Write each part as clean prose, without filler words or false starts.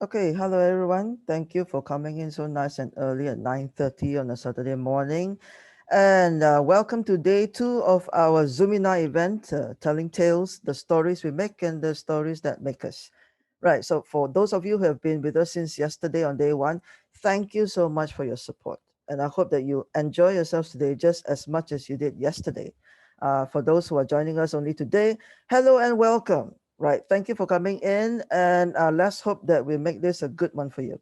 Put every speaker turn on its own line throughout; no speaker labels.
Okay, hello everyone. Thank you for coming in so nice and early at 9:30 on a Saturday morning. And welcome to day two of our Zoomina event, telling tales, the stories we make and the stories that make us. Right, so for those of you who have been with us since yesterday on day one, thank you so much for your support. And I hope that you enjoy yourselves today just as much as you did yesterday. For those who are joining us only today, hello and welcome. Right. Thank you for coming in, and let's hope that we make this a good one for you.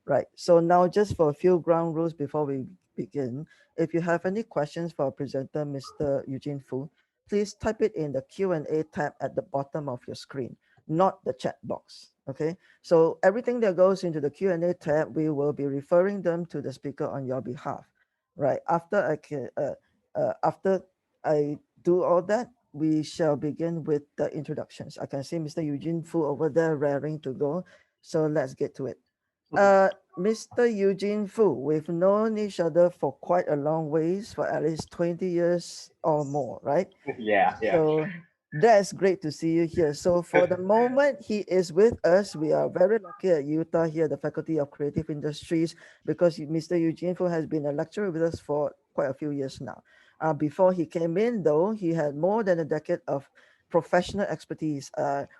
Right. So now, just for a few ground rules before we begin, if you have any questions for our presenter, Mr. Eugene Foo, please type it in the Q&A tab at the bottom of your screen, not the chat box. Okay. So everything that goes into the Q&A tab, we will be referring them to the speaker on your behalf. Right. After I do all that, we shall begin with the introductions. I can see Mr. Eugene Fu over there raring to go. So let's get to it. Mr. Eugene Fu, we've known each other for quite a long ways, for at least 20 years or more, right?
Yeah.
So that's great to see you here. So for the moment he is with us, we are very lucky at UTAR here, the Faculty of Creative Industries, because Mr. Eugene Fu has been a lecturer with us for quite a few years now. Before he came in, though, he had more than a decade of professional expertise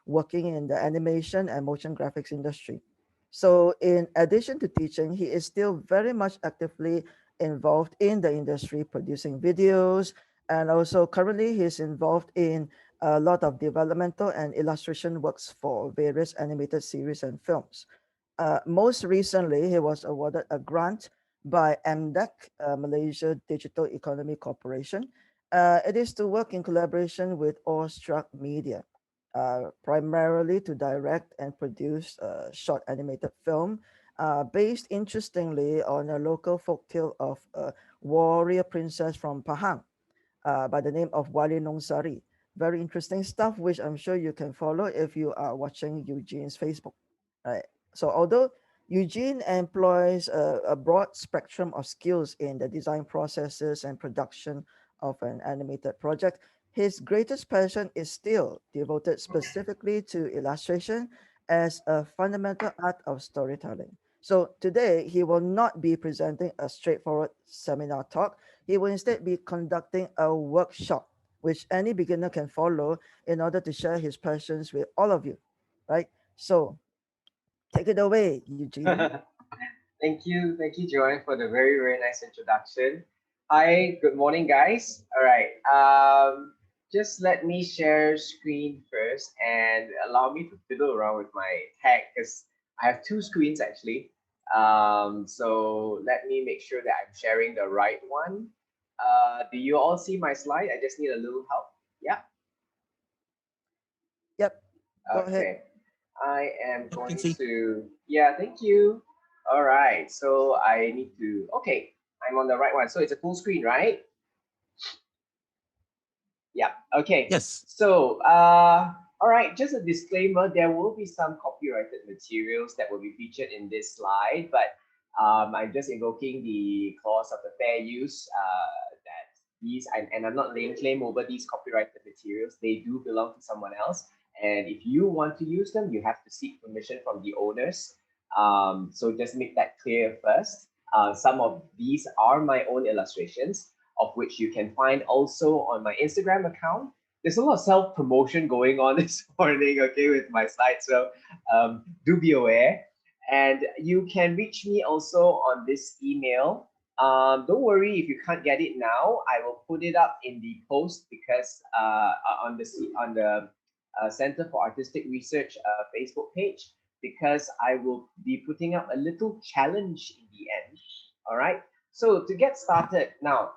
working in the animation and motion graphics industry. So, in addition to teaching, he is still very much actively involved in the industry, producing videos, and also currently he's involved in a lot of developmental and illustration works for various animated series and films. Most recently, he was awarded a grant by MDEC, Malaysia Digital Economy Corporation. It is to work in collaboration with Awestruck Media, primarily to direct and produce a short animated film based, interestingly, on a local folktale of a warrior princess from Pahang by the name of Walinong Sari. Very interesting stuff, which I'm sure you can follow if you are watching Eugene's Facebook. Right. So although Eugene employs a broad spectrum of skills in the design processes and production of an animated project, his greatest passion is still devoted specifically to illustration as a fundamental art of storytelling. So today, he will not be presenting a straightforward seminar talk. He will instead be conducting a workshop, which any beginner can follow in order to share his passions with all of you, right? So take it away, Eugene.
Thank you, Joanne, for the very nice introduction. Hi, good morning, guys. All right, just let me share screen first and allow me to fiddle around with my tag because I have two screens actually. So let me make sure that I'm sharing the right one. Do you all see my slide? I just need a little help. Yeah.
Yep, go ahead.
Okay. I am
Yep, can
going
see.
to, yeah, thank you. All right. So I need to, okay, I'm on the right one. So it's a full screen, right? Yeah. Okay.
Yes.
So, all right, just a disclaimer, there will be some copyrighted materials that will be featured in this slide, but I'm just invoking the clause of the fair use that these, and I'm not laying claim over these copyrighted materials. They do belong to someone else. And if you want to use them, you have to seek permission from the owners. So just make that clear first. Some of these are my own illustrations, of which you can find also on my Instagram account. There's a lot of self promotion going on this morning, okay, with my site. So do be aware. And you can reach me also on this email. Don't worry if you can't get it now. I will put it up in the post because on the Center for Artistic Research Facebook page, because I will be putting up a little challenge in the end. All right. So to get started now,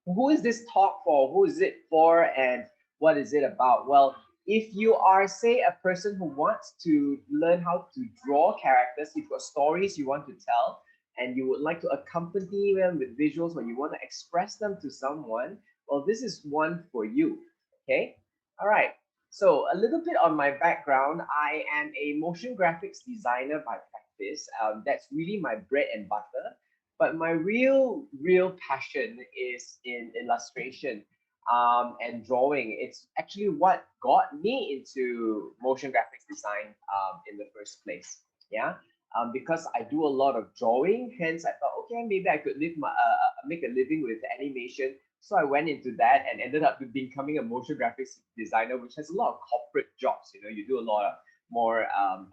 who is this talk for? Who is it for? And what is it about? Well, if you are, say, a person who wants to learn how to draw characters, you've got stories you want to tell, and you would like to accompany them with visuals, or you want to express them to someone, well, this is one for you. Okay. All right. So a little bit on my background. I am a motion graphics designer by practice. That's really my bread and butter. But my real passion is in illustration and drawing. It's actually what got me into motion graphics design in the first place. Yeah. because I do a lot of drawing. Hence, I thought, okay, maybe I could make a living with animation. So I went into that and ended up becoming a motion graphics designer, which has a lot of corporate jobs. You know, you do a lot of more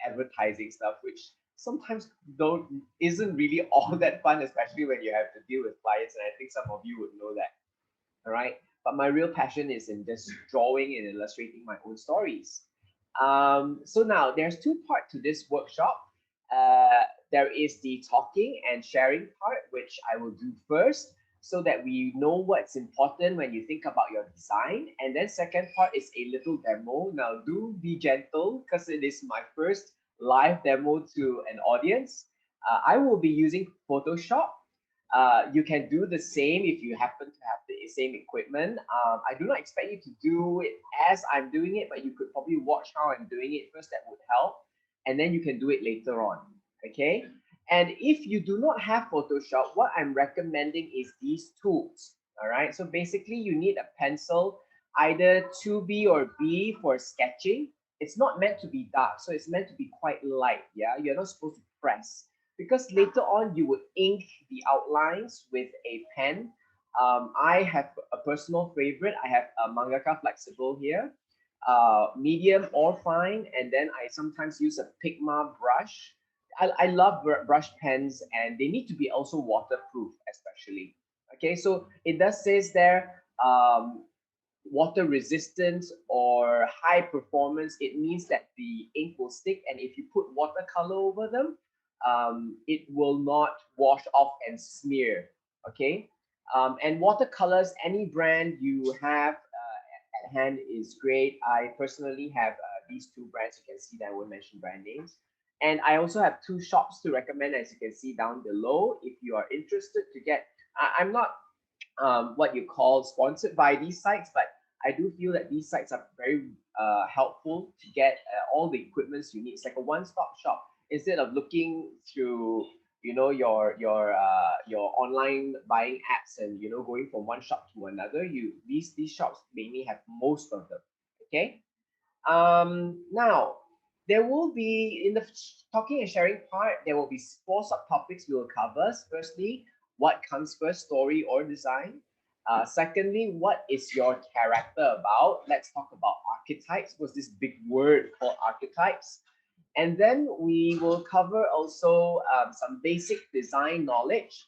advertising stuff, which sometimes don't isn't really all that fun, especially when you have to deal with clients. And I think some of you would know that. All right. But my real passion is in just drawing and illustrating my own stories. So now there's two parts to this workshop. There is the talking and sharing part, which I will do first so that we know what's important when you think about your design. And then second part is a little demo. Now do be gentle because it is my first live demo to an audience. I will be using Photoshop. You can do the same if you happen to have the same equipment. I do not expect you to do it as I'm doing it, but you could probably watch how I'm doing it first. That would help. And then you can do it later on. Okay. And if you do not have Photoshop, what I'm recommending is these tools. All right. So basically, you need a pencil, either 2B or B for sketching. It's not meant to be dark, so it's meant to be quite light. Yeah. You're not supposed to press because later on you would ink the outlines with a pen. I have a personal favorite. I have a Mangaka Flexible here, medium or fine, and then I sometimes use a Pigma brush. I love brush pens, and they need to be also waterproof, especially. Okay, so it does says there, water resistance or high performance. It means that the ink will stick, and if you put watercolor over them, it will not wash off and smear. Okay, and watercolors, any brand you have at hand is great. I personally have these two brands. You can see that I won't mention brand names. And I also have two shops to recommend, as you can see down below. If you are interested to get, I'm not what you call sponsored by these sites, but I do feel that these sites are very helpful to get all the equipments you need. It's like a one-stop shop. Instead of looking through, you know, your online buying apps and going from one shop to another, these shops mainly have most of them. Okay. Now there will be in the talking and sharing part, there will be four subtopics we will cover. Firstly, what comes first, story or design? Secondly, what is your character about? Let's talk about archetypes. Was this big word called archetypes? And then we will cover also some basic design knowledge,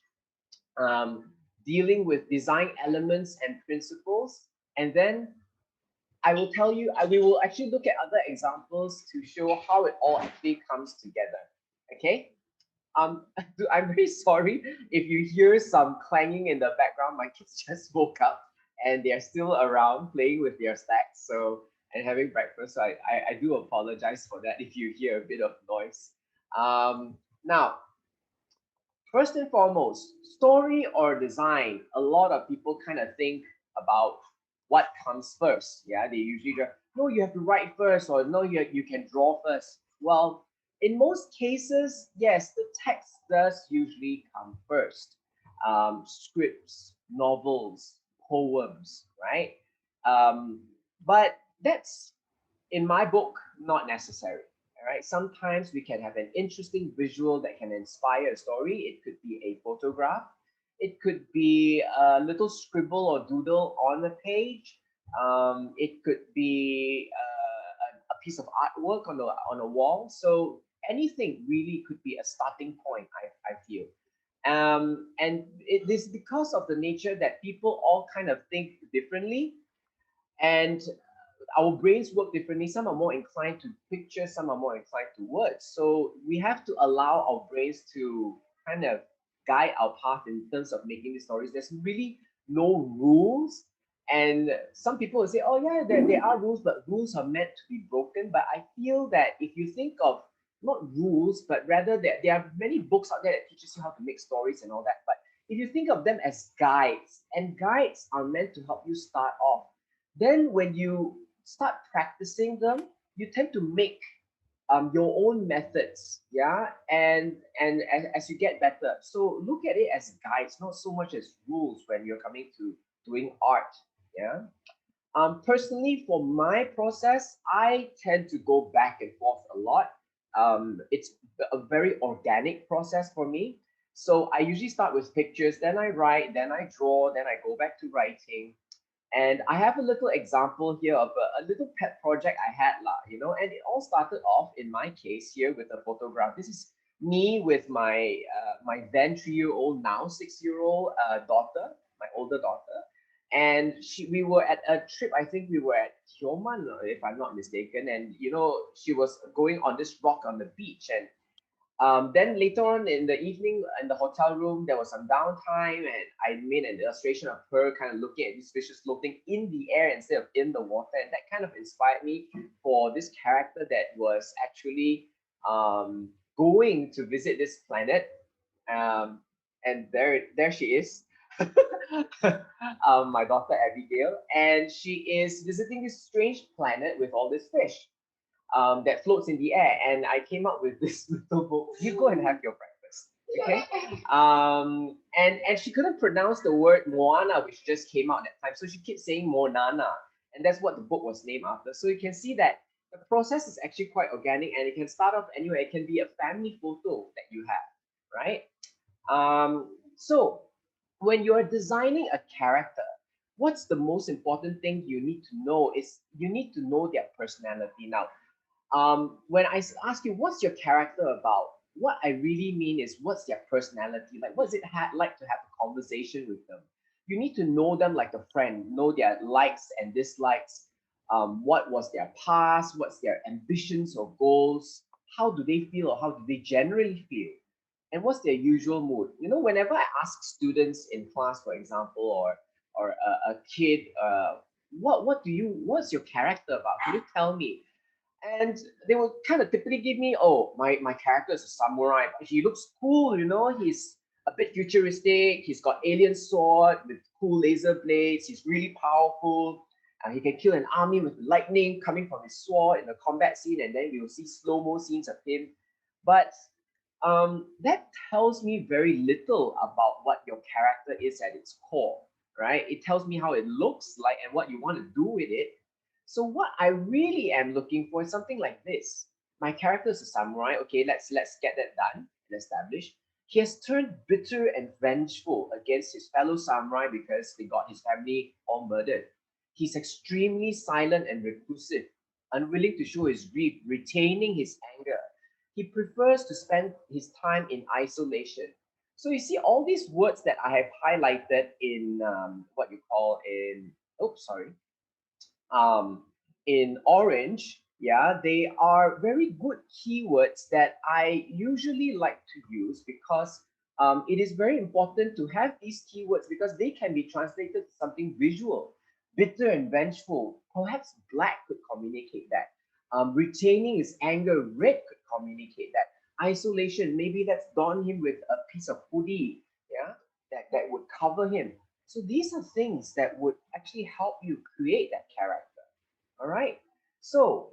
um, dealing with design elements and principles. And then I will tell you, we will actually look at other examples to show how it all actually comes together. Okay? I'm very sorry if you hear some clanging in the background. My kids just woke up and they're still around playing with their stacks, and having breakfast. So I do apologize for that if you hear a bit of noise. Now, first and foremost, story or design. A lot of people kind of think about what comes first. Yeah, they usually go, no, you have to write first, or no, you can draw first. Well, in most cases, yes, the text does usually come first. Scripts, novels, poems, right? But that's, in my book, not necessary. All right. Sometimes we can have an interesting visual that can inspire a story. It could be a photograph. It could be a little scribble or doodle on a page. It could be a piece of artwork on a wall. So anything really could be a starting point, I feel. And it is because of the nature that people all kind of think differently. And our brains work differently. Some are more inclined to pictures, some are more inclined to words. So we have to allow our brains to kind of guide our path in terms of making these stories. There's really no rules. And some people will say, oh yeah, there are rules, but rules are meant to be broken. But I feel that if you think of not rules, but rather that there are many books out there that teaches you how to make stories and all that. But if you think of them as guides, and guides are meant to help you start off, then when you start practicing them, you tend to make your own methods, yeah, and as you get better. So look at it as guides, not so much as rules when you're coming to doing art, yeah. Personally, for my process, I tend to go back and forth a lot. it's a very organic process for me. So I usually start with pictures, then I write, then I draw, then I go back to writing. And I have a little example here of a little pet project I had, lah, you know, and it all started off in my case here with a photograph. This is me with my then 3-year-old, now 6-year-old daughter, my older daughter. And we were at a trip, I think we were at Tioman, if I'm not mistaken. And, you know, she was going on this rock on the beach. And then later on in the evening in the hotel room, there was some downtime, and I made an illustration of her kind of looking at these fishes floating in the air instead of in the water. And that kind of inspired me for this character that was actually going to visit this planet. Um, and there she is. My daughter Abigail, and she is visiting this strange planet with all this fish that floats in the air. And I came up with this little book. You go and have your breakfast, okay? And she couldn't pronounce the word Moana, which just came out that time, so she kept saying Monana, and that's what the book was named after. So you can see that the process is actually quite organic, and it can start off anywhere. It can be a family photo that you have, right? So when you're designing a character, what's the most important thing you need to know is you need to know their personality. Now, when I ask you what's your character about, what I really mean is what's their personality like. What's it like to have a conversation with them? You need to know them like a friend, know their likes and dislikes. What was their past? What's their ambitions or goals? How do they feel, or how do they generally feel? And what's their usual mood? You know, whenever I ask students in class, for example, or a kid, what's your character about? Can you tell me? And they will kind of typically give me, oh, my character is a samurai, but he looks cool, you know, he's a bit futuristic, he's got alien sword with cool laser blades, he's really powerful, he can kill an army with lightning coming from his sword in the combat scene, and then we will see slow-mo scenes of him. But that tells me very little about what your character is at its core, right? It tells me how it looks like and what you want to do with it. So what I really am looking for is something like this. My character is a samurai. Okay, let's get that done and established. He has turned bitter and vengeful against his fellow samurai because they got his family all murdered. He's extremely silent and reclusive, unwilling to show his grief, retaining his anger. He prefers to spend his time in isolation. So you see all these words that I have highlighted in what you call in, oops, sorry, um, in orange, yeah, they are very good keywords that I usually like to use because it is very important to have these keywords because they can be translated to something visual. Bitter and vengeful, perhaps black could communicate that. Retaining his anger, red could communicate that. Isolation, maybe let's don him with a piece of hoodie, yeah, that would cover him. So these are things that would actually help you create that character. All right. So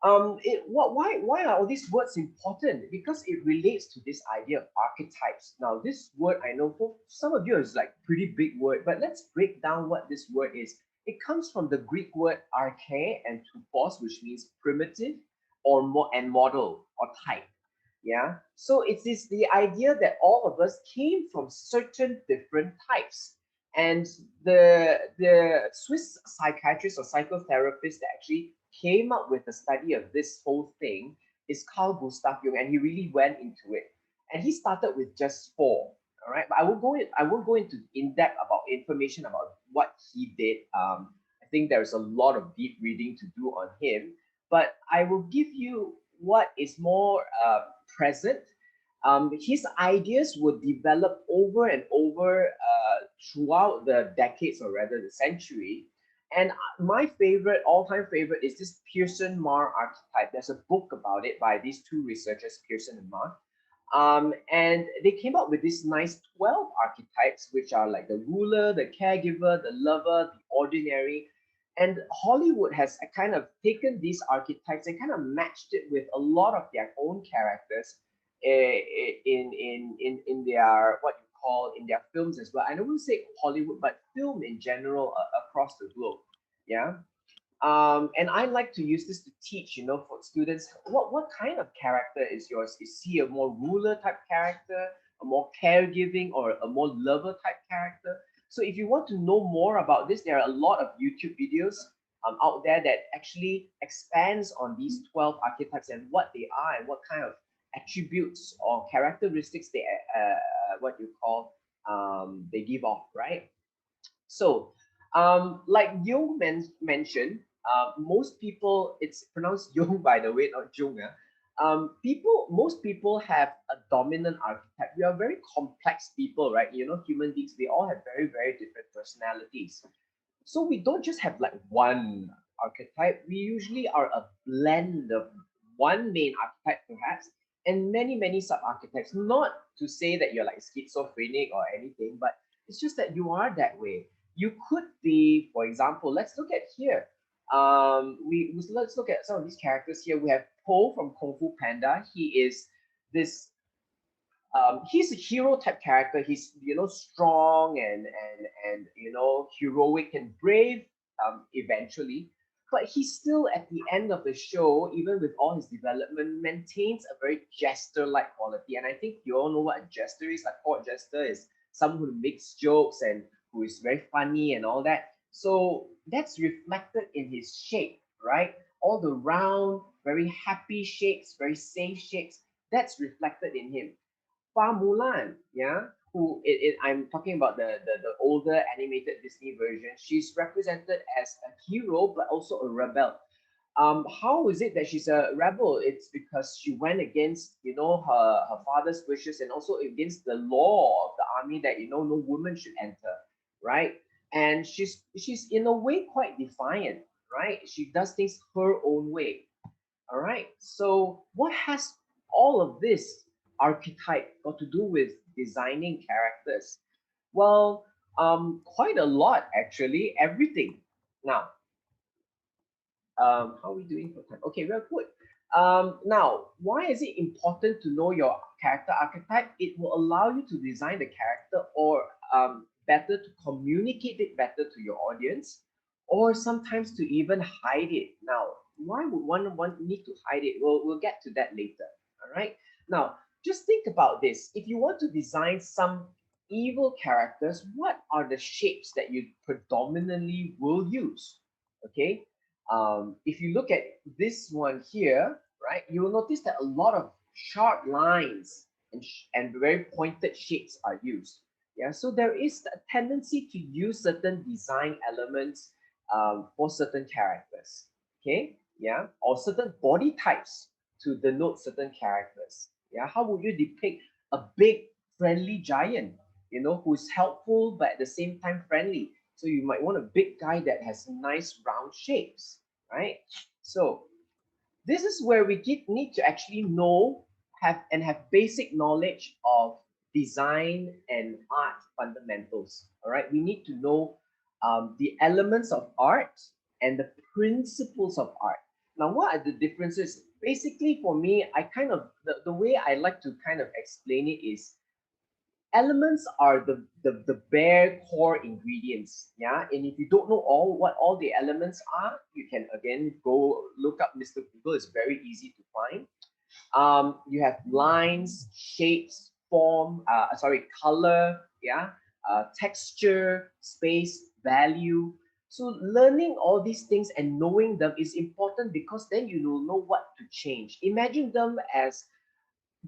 why are all these words important? Because it relates to this idea of archetypes. Now, this word I know for some of you is like pretty big word, but let's break down what this word is. It comes from the Greek word arche and tupos, which means primitive or model or type. Yeah. So it's the idea that all of us came from certain different types. And the Swiss psychiatrist or psychotherapist that actually came up with the study of this whole thing is Carl Gustav Jung, and he really went into it. And he started with just four. All right, but I won't go into in depth about information about what he did. I think there's a lot of deep reading to do on him, but I will give you what is more present. His ideas were developed over and over throughout the decades, or rather the century. And my favorite, all-time favorite, is this Pearson Mar Archetype. There's a book about it by these two researchers, Pearson and Mar. And they came up with these nice 12 archetypes, which are like the ruler, the caregiver, the lover, the ordinary. And Hollywood has kind of taken these archetypes and kind of matched it with a lot of their own characters in their what you call in their films as well. I don't want to say Hollywood, but film in general across the globe. Yeah. And I like to use this to teach, for students, what kind of character is yours? Is he a more ruler type character, a more caregiving, or a more lover type character? So if you want to know more about this, there are a lot of YouTube videos out there that actually expands on these 12 archetypes and what they are and what kind of attributes or characteristics what you call they give off, right? So, like Jung mentioned, most people, it's pronounced Jung by the way, not Jung. Most people have a dominant archetype. We are very complex people, right? Human beings, we all have very, very different personalities. So we don't just have like one archetype. We usually are a blend of one main archetype, perhaps, and many, many sub archetypes. Not to say that you're like schizophrenic or anything, but it's just that you are that way. You could be, for example, let's look at here. Let's look at some of these characters here. We have Po from Kung Fu Panda. He is this he's a hero type character. He's strong and heroic and brave eventually, but he still at the end of the show, even with all his development, maintains a very jester-like quality. And I think you all know what a jester is. Like court jester is someone who makes jokes and who is very funny and all that. So that's reflected in his shape, right? All the round, very happy shapes, very safe shapes. That's reflected in him. Fa Mulan, yeah, I'm talking about the older animated Disney version. She's represented as a hero, but also a rebel. How is it that she's a rebel? It's because she went against, her father's wishes and also against the law of the army that no woman should enter, right? And she's in a way quite defiant, right? She does things her own way. All right. So what has all of this archetype got to do with designing characters? Well, quite a lot actually. Everything. Now, how are we doing for time? Okay, we're good. Now, why is it important to know your character archetype? It will allow you to design the character or better to communicate it better to your audience, or sometimes to even hide it. Now, why would one need to hide it? We'll get to that later. All right. Now, just think about this. If you want to design some evil characters, what are the shapes that you predominantly will use? Okay, if you look at this one here, right, you will notice that a lot of sharp lines and very pointed shapes are used. Yeah, so there is a tendency to use certain design elements for certain characters. Okay, yeah, or certain body types to denote certain characters. Yeah, how would you depict a big friendly giant? Who's helpful but at the same time friendly. So you might want a big guy that has nice round shapes, right? So this is where we need to actually have basic knowledge of design and art fundamentals. All right, we need to know the elements of art and the principles of art. Now, what are the differences? Basically, for me, I kind of the way I like to kind of explain it is elements are the bare core ingredients, yeah, and if you don't know all the elements are, you can again go look up Mr. Google. It's very easy to find. You have lines, shapes, form, color, yeah, texture, space, value. So learning all these things and knowing them is important because then you will know what to change. Imagine them as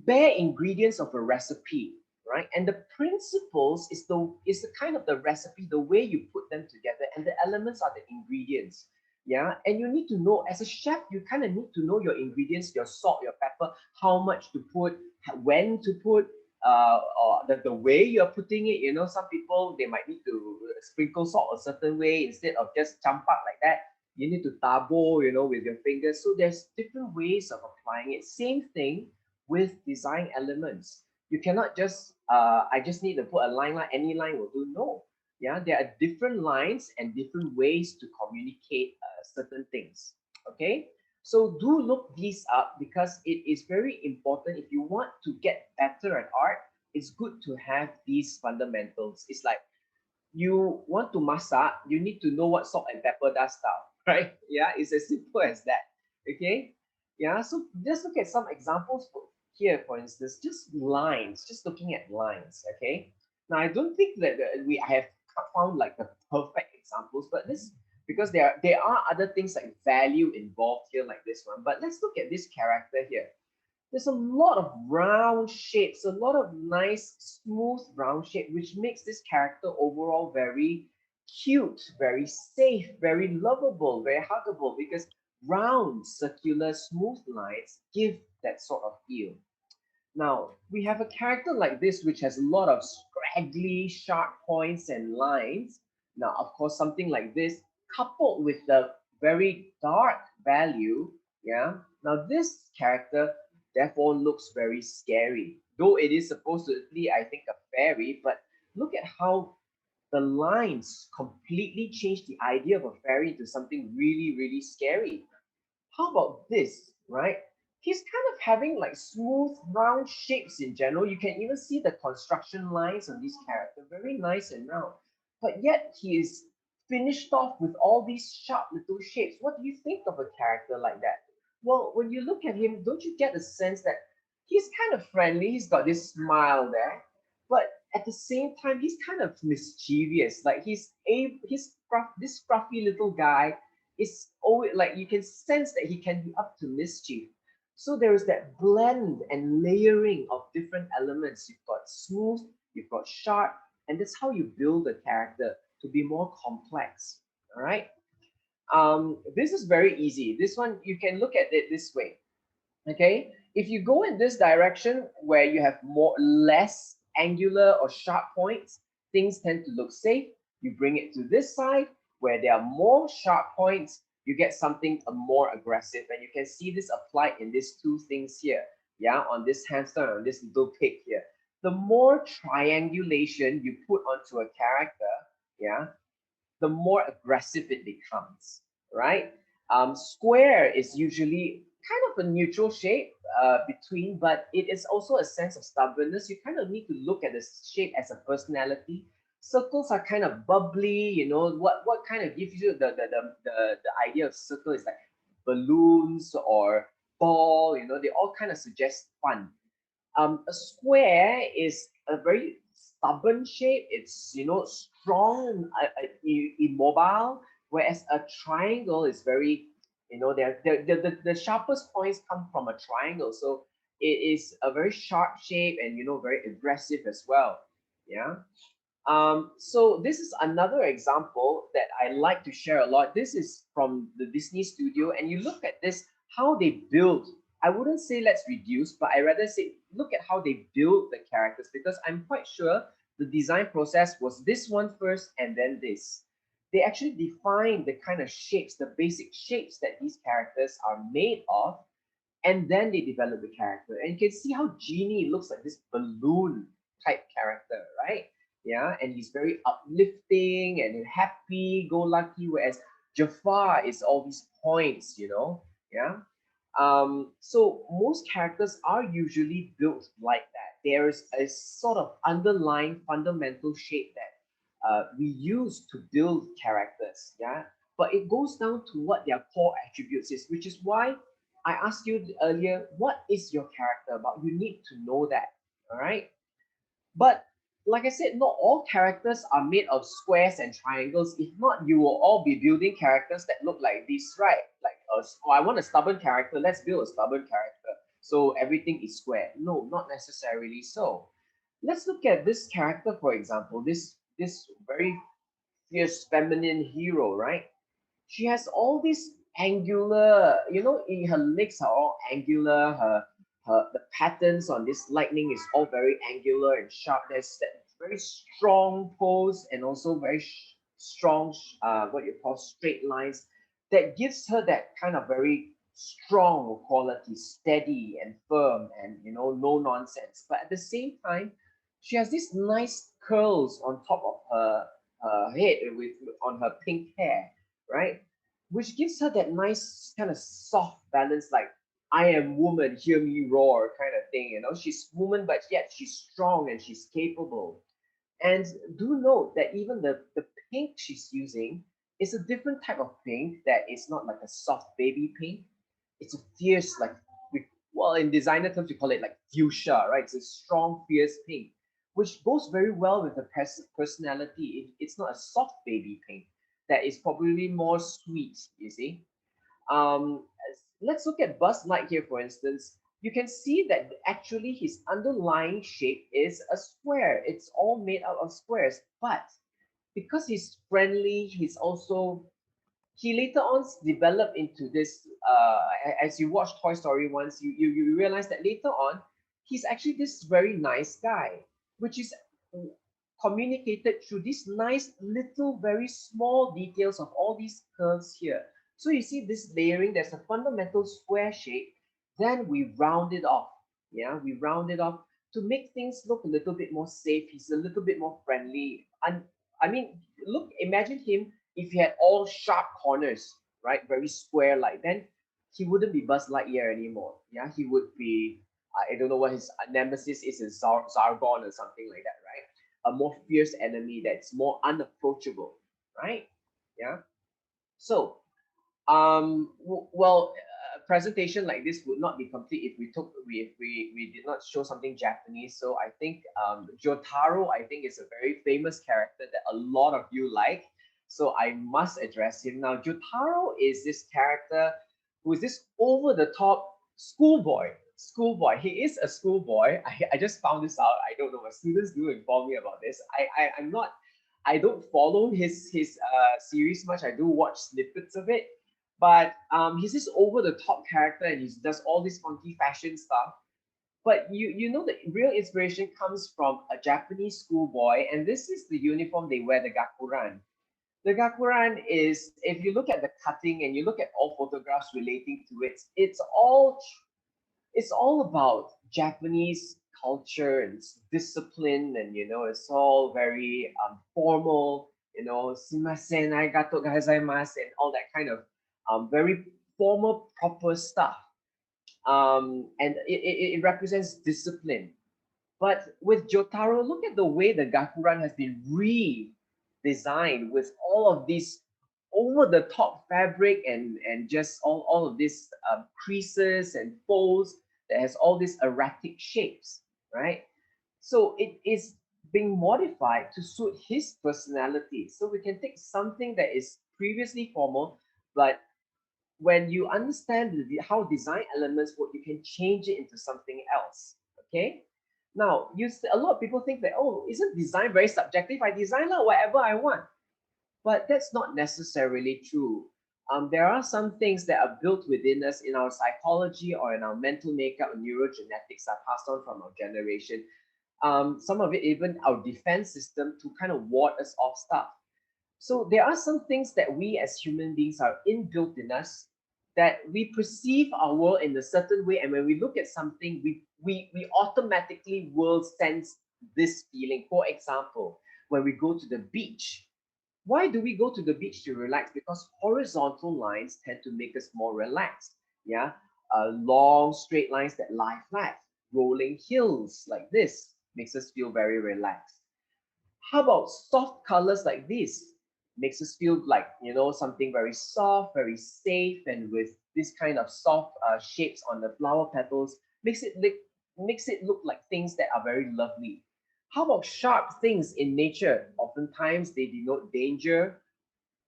bare ingredients of a recipe, right? And the principles is the kind of the recipe, the way you put them together, and the elements are the ingredients. Yeah, and you need to know as a chef, you kind of need to know your ingredients, your salt, your pepper, how much to put, when to put, or the way you're putting it. Some people they might need to sprinkle salt a certain way instead of just champak like that. You need to tabo, with your fingers. So there's different ways of applying it. Same thing with design elements. You cannot just I just need to put a line, any line will do. No, yeah, there are different lines and different ways to communicate certain things. Okay, so do look these up because it is very important. If you want to get better at art, it's good to have these fundamentals. It's like you want to masak, you need to know what salt and pepper does stuff. right? Yeah, it's as simple as that. Okay, yeah. So just look at some examples here, for instance, just lines, just looking at lines. Okay, now I don't think that I have found like the perfect examples, but this, because there are other things like value involved here, like this one. But let's look at this character here. There's a lot of round shapes, a lot of nice, smooth round shape, which makes this character overall very cute, very safe, very lovable, very huggable, because round, circular, smooth lines give that sort of feel. Now, we have a character like this, which has a lot of scraggly, sharp points and lines. Now, of course, something like this, coupled with the very dark value, yeah. Now, this character therefore looks very scary. Though it is supposedly, I think, a fairy, but look at how the lines completely change the idea of a fairy into something really, really scary. How about this, right? He's kind of having like smooth, round shapes in general. You can even see the construction lines on this character, very nice and round. But yet he is finished off with all these sharp little shapes. What do you think of a character like that? Well, when you look at him, don't you get a sense that he's kind of friendly? He's got this smile there, but at the same time, he's kind of mischievous. Like this scruffy little guy is always like you can sense that he can be up to mischief. So there is that blend and layering of different elements. You've got smooth, you've got sharp, and that's how you build a character to be more complex. All right. This is very easy. This one you can look at it this way. Okay, if you go in this direction where you have less angular or sharp points, things tend to look safe. You bring it to this side where there are more sharp points, you get something more aggressive, and you can see this applied in these two things here. Yeah, on this hamster, on this little pig here. The more triangulation you put onto a character, yeah, the more aggressive it becomes, right? Square is usually kind of a neutral shape between, but it is also a sense of stubbornness. You kind of need to look at the shape as a personality. Circles are kind of bubbly, what kind of gives you the idea of circle is like balloons or ball, they all kind of suggest fun. A square is a very stubborn shape. It's strong, immobile. Whereas a triangle is very, the sharpest points come from a triangle. So it is a very sharp shape and very aggressive as well. Yeah. So this is another example that I like to share a lot. This is from the Disney studio, and you look at this, how they build. I wouldn't say let's reduce, but I rather say look at how they build the characters, because I'm quite sure the design process was this one first and then this. They actually define the kind of shapes, the basic shapes that these characters are made of, and then they develop the character. And you can see how Genie looks like this balloon type character, right? Yeah, and he's very uplifting and happy go lucky, whereas Jafar is all these points, yeah. So most characters are usually built like that. There is a sort of underlying fundamental shape that we use to build characters, yeah. But it goes down to what their core attributes is, which is why I asked you earlier, what is your character about? You need to know that, all right? But like I said, not all characters are made of squares and triangles. If not, you will all be building characters that look like this, right? Like, oh, I want a stubborn character. Let's build a stubborn character. So everything is square. No, not necessarily so. Let's look at this character, for example. This very fierce feminine hero, right? She has all these angular, her legs are all angular, her the patterns on this lightning is all very angular and sharp. There's that very strong pose and also very strong what you call straight lines that gives her that kind of very strong quality, steady and firm, and no nonsense. But at the same time, she has these nice curls on top of her head with on her pink hair, right? Which gives her that nice kind of soft balance, like I am woman, hear me roar kind of thing. She's woman, but yet she's strong and she's capable. And do note that even the pink she's using It's a different type of pink that is not like a soft baby pink. It's a fierce, like well, in designer terms, we call it like fuchsia, right? It's a strong, fierce pink, which goes very well with the personality. It's not a soft baby pink that is probably more sweet, you see. Um, let's look at Buzz Lightyear, for instance. You can see that actually his underlying shape is a square. It's all made out of squares, but because he's friendly, he's also he later on developed into this. As you watch Toy Story once, you realize that later on he's actually this very nice guy, which is communicated through these nice little very small details of all these curves here. So you see this layering, there's a fundamental square shape, then we round it off. Yeah, we round it off to make things look a little bit more safe. He's a little bit more friendly. And I mean, look, imagine him if he had all sharp corners, right? Very square like, then he wouldn't be Buzz Lightyear anymore. Yeah, he would be, I don't know what his nemesis is, Zargon or something like that, right? A more fierce enemy that's more unapproachable, right? Yeah. So, well, a presentation like this would not be complete if we did not show something Japanese. So I think Giutaro, I think, is a very famous character that a lot of you like. So I must address him now. Giutaro is this character who is this over the top schoolboy. Schoolboy. He is a schoolboy. I just found this out. I don't know. My students do inform me about this. I'm not. I don't follow his series much. I do watch snippets of it, but he's this over the top character and he does all this funky fashion stuff. But you know the real inspiration comes from a Japanese schoolboy, and this is the uniform they wear, the gakuran. The gakuran is, if you look at the cutting and you look at all photographs relating to it, it's all about Japanese culture and discipline, and it's all very formal. Sumimasen, arigato gozaimasu, and all that kind of very formal, proper stuff. And it represents discipline. But with Jotaro, look at the way the Gakuran has been redesigned with all of these over the top fabric and just all of these creases and folds that has all these erratic shapes, right? So it is being modified to suit his personality. So we can take something that is previously formal, but when you understand how design elements work, you can change it into something else. Okay. Now, a lot of people think that, oh, isn't design very subjective? I design whatever I want. But that's not necessarily true. There are some things that are built within us in our psychology or in our mental makeup and neurogenetics are passed on from our generation. Some of it even our defense system to kind of ward us off stuff. So there are some things that we as human beings are inbuilt in us that we perceive our world in a certain way, and when we look at something, we automatically will sense this feeling. For example, when we go to the beach, why do we go to the beach to relax? Because horizontal lines tend to make us more relaxed. Yeah, long straight lines that lie flat, rolling hills like this makes us feel very relaxed. How about soft colors like this? Makes us feel like, something very soft, very safe, and with this kind of soft shapes on the flower petals, makes it look like things that are very lovely. How about sharp things in nature? Oftentimes they denote danger.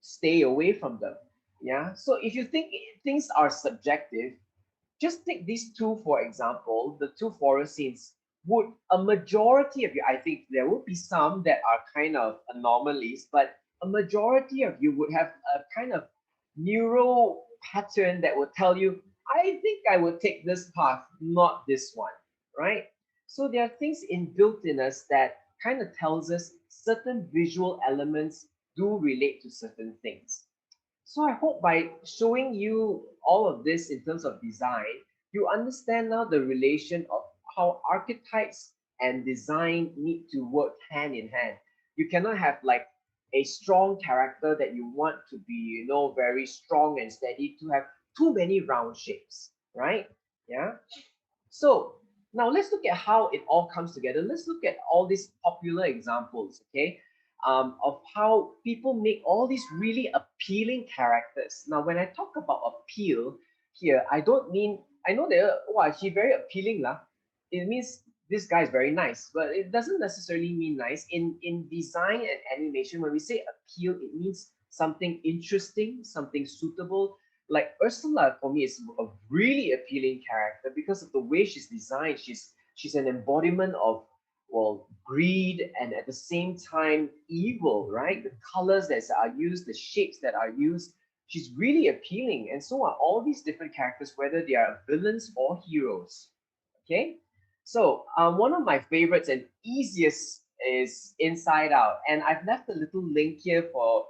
Stay away from them. Yeah. So if you think things are subjective, just take these two for example, the two forest scenes. Would a majority of you, I think there will be some that are kind of anomalies, but a majority of you would have a kind of neural pattern that would tell you, I think I would take this path, not this one, right? So there are things inbuilt in us that kind of tells us certain visual elements do relate to certain things. So I hope by showing you all of this in terms of design, you understand now the relation of how archetypes and design need to work hand in hand. You cannot have like a strong character that you want to be, very strong and steady to have too many round shapes, right? Yeah. So now let's look at how it all comes together. Let's look at all these popular examples, okay? of how people make all these really appealing characters. Now, when I talk about appeal here, I don't mean, I know that, wow, she very appealing lah. It means this guy is very nice, but it doesn't necessarily mean nice. In design and animation, when we say appeal, it means something interesting, something suitable. Like Ursula for me is a really appealing character because of the way she's designed. She's an embodiment of, well, greed and at the same time evil, right? The colors that are used, the shapes that are used, she's really appealing. And so are all these different characters, whether they are villains or heroes. Okay, so one of my favorites and easiest is Inside Out, and I've left a little link here for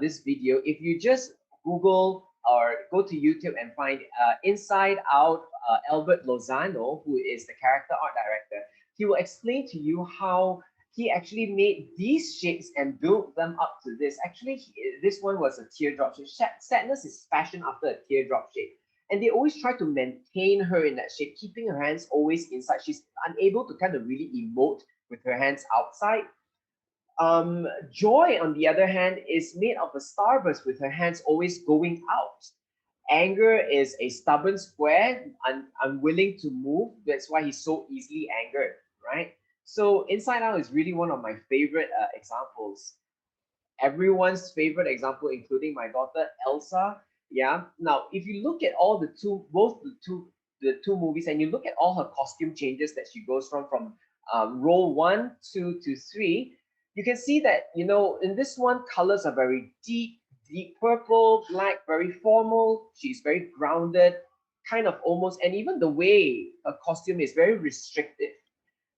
this video. If you just Google or go to YouTube and find Inside Out, Albert Lozano, who is the character art director, he will explain to you how he actually made these shapes and built them up to this. Actually, this one was a teardrop shape. Sadness is fashioned after a teardrop shape. And they always try to maintain her in that shape, keeping her hands always inside. She's unable to kind of really emote with her hands outside. Joy, on the other hand, is made of a starburst with her hands always going out. Anger is a stubborn square, unwilling to move. That's why he's so easily angered, right? So Inside Out is really one of my favorite examples. Everyone's favorite example, including my daughter Elsa. Yeah. Now, if you look at all the two movies, and you look at all her costume changes that she goes from role 1, 2 to 3, you can see that, you know, in this one, colors are very deep purple, black, very formal. She's very grounded, kind of almost, and even the way her costume is very restrictive.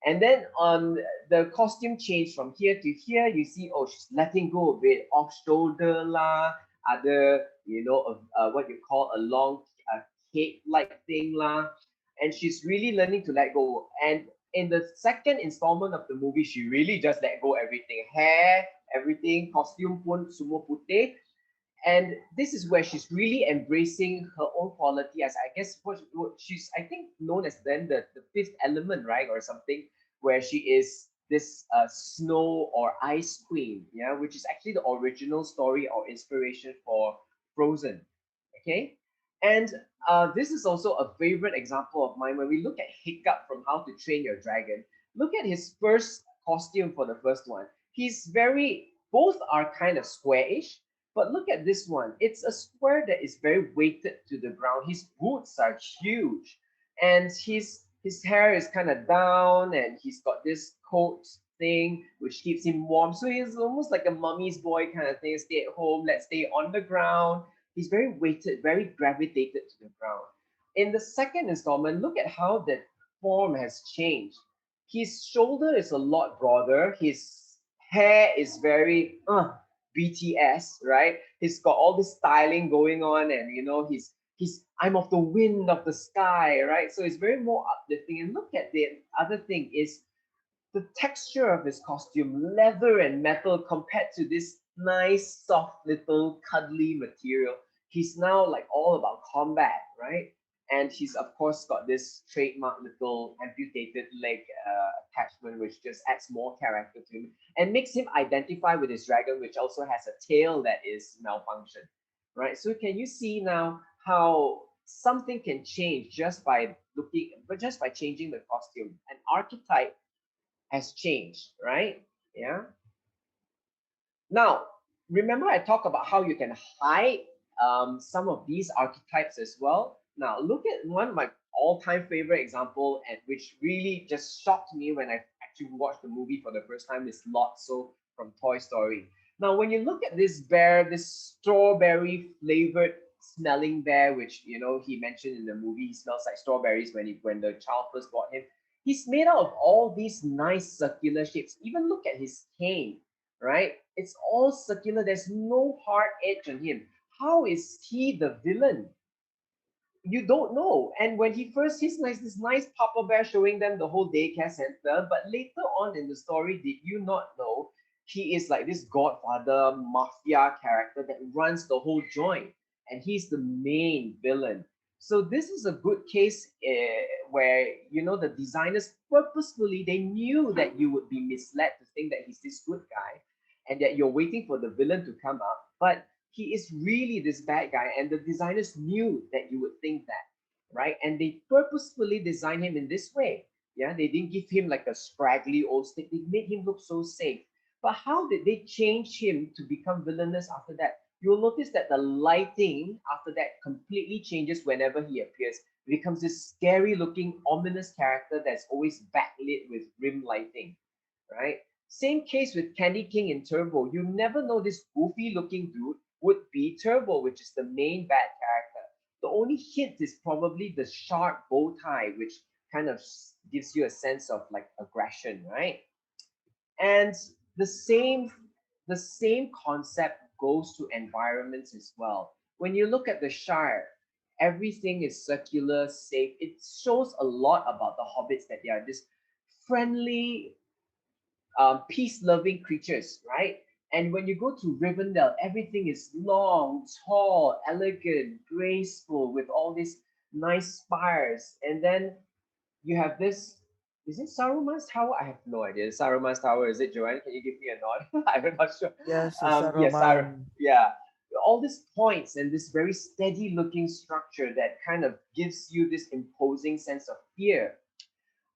And then on the costume change from here to here, you see, oh, she's letting go a bit, off shoulder lah, other, you know, what you call a long cape-like thing lah. And she's really learning to let go. And in the second installment of the movie, she really just let go everything. Hair, everything, costume pun semua putih. And this is where she's really embracing her own quality as, I guess, what she's, I think, known as then the fifth element, right, or something, where she is this snow or ice queen, yeah, which is actually the original story or inspiration for Frozen. Okay, and this is also a favorite example of mine. When we look at Hiccup from How to Train Your Dragon, look at his first costume for the first one. He's very, both are kind of squarish, but look at this one. It's a square that is very weighted to the ground. His boots are huge, and his hair is kind of down, and he's got this coat thing which keeps him warm. So he's almost like a mummy's boy kind of thing. Stay at home, let's stay on the ground. He's very weighted, very gravitated to the ground. In the second installment, look at how the form has changed. His shoulder is a lot broader. His hair is very BTS, right? He's got all this styling going on, and you know, he's I'm of the wind of the sky, right? So it's very more uplifting. And look at the other thing is the texture of his costume, leather and metal, compared to this nice, soft, little, cuddly material. He's now like all about combat, right? And he's of course got this trademark little amputated leg attachment, which just adds more character to him and makes him identify with his dragon, which also has a tail that is malfunctioned, right? So can you see now how something can change just by looking, but just by changing the costume? An archetype has changed, right? Yeah. Now, remember I talked about how you can hide some of these archetypes as well. Now, look at one of my all-time favorite example, and which really just shocked me when I actually watched the movie for the first time, is Lotso from Toy Story. Now, when you look at this bear, this strawberry flavored smelling bear, which you know he mentioned in the movie, he smells like strawberries when the child first bought him. He's made out of all these nice circular shapes. Even look at his cane, right? It's all circular. There's no hard edge on him. How is he the villain? You don't know. And when he first, he's nice, this nice Papa Bear showing them the whole daycare center. But later on in the story, did you not know he is like this godfather mafia character that runs the whole joint, and he's the main villain. So this is a good case where you know the designers purposefully, they knew that you would be misled to think that he's this good guy, and that you're waiting for the villain to come up, but he is really this bad guy, and the designers knew that you would think that, right? And they purposefully designed him in this way. Yeah, they didn't give him like a scraggly old stick. They made him look so safe. But how did they change him to become villainous after that? You'll notice that the lighting after that completely changes whenever he appears. It becomes this scary looking, ominous character that's always backlit with rim lighting, right? Same case with Candy King in Turbo. You never know this goofy looking dude would be Turbo, which is the main bad character. The only hint is probably the sharp bow tie, which kind of gives you a sense of like aggression, right? And the same the same concept goes to environments as well. When you look at the Shire, everything is circular, safe. It shows a lot about the hobbits, that they are this friendly, peace-loving creatures, right? And when you go to Rivendell, everything is long, tall, elegant, graceful, with all these nice spires. And then you have this. Is it Saruman's Tower? I have no idea. Saruman's Tower, is it, Joanne? Can you give me a nod? I'm not sure.
Yes,
Yes,
Saruman.
yeah. All these points and this very steady looking structure that kind of gives you this imposing sense of fear.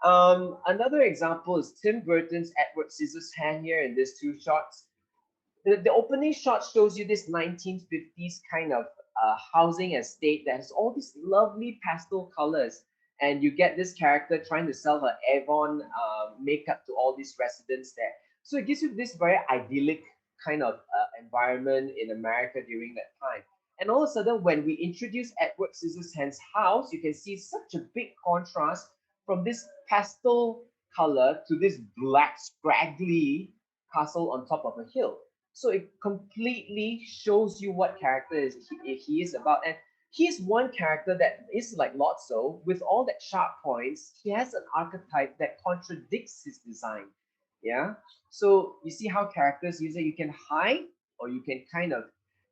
Another example is Tim Burton's Edward Scissorhands here in these two shots. The opening shot shows you this 1950s kind of housing estate that has all these lovely pastel colors, and you get this character trying to sell her Avon makeup to all these residents there. So it gives you this very idyllic kind of environment in America during that time. And all of a sudden, when we introduce Edward Scissorhands' house, you can see such a big contrast from this pastel color to this black, scraggly castle on top of a hill. So it completely shows you what character he is about. And he's one character that is like Lotso, with all that sharp points. He has an archetype that contradicts his design. Yeah. So you see how characters use it. You can hide, or you can kind of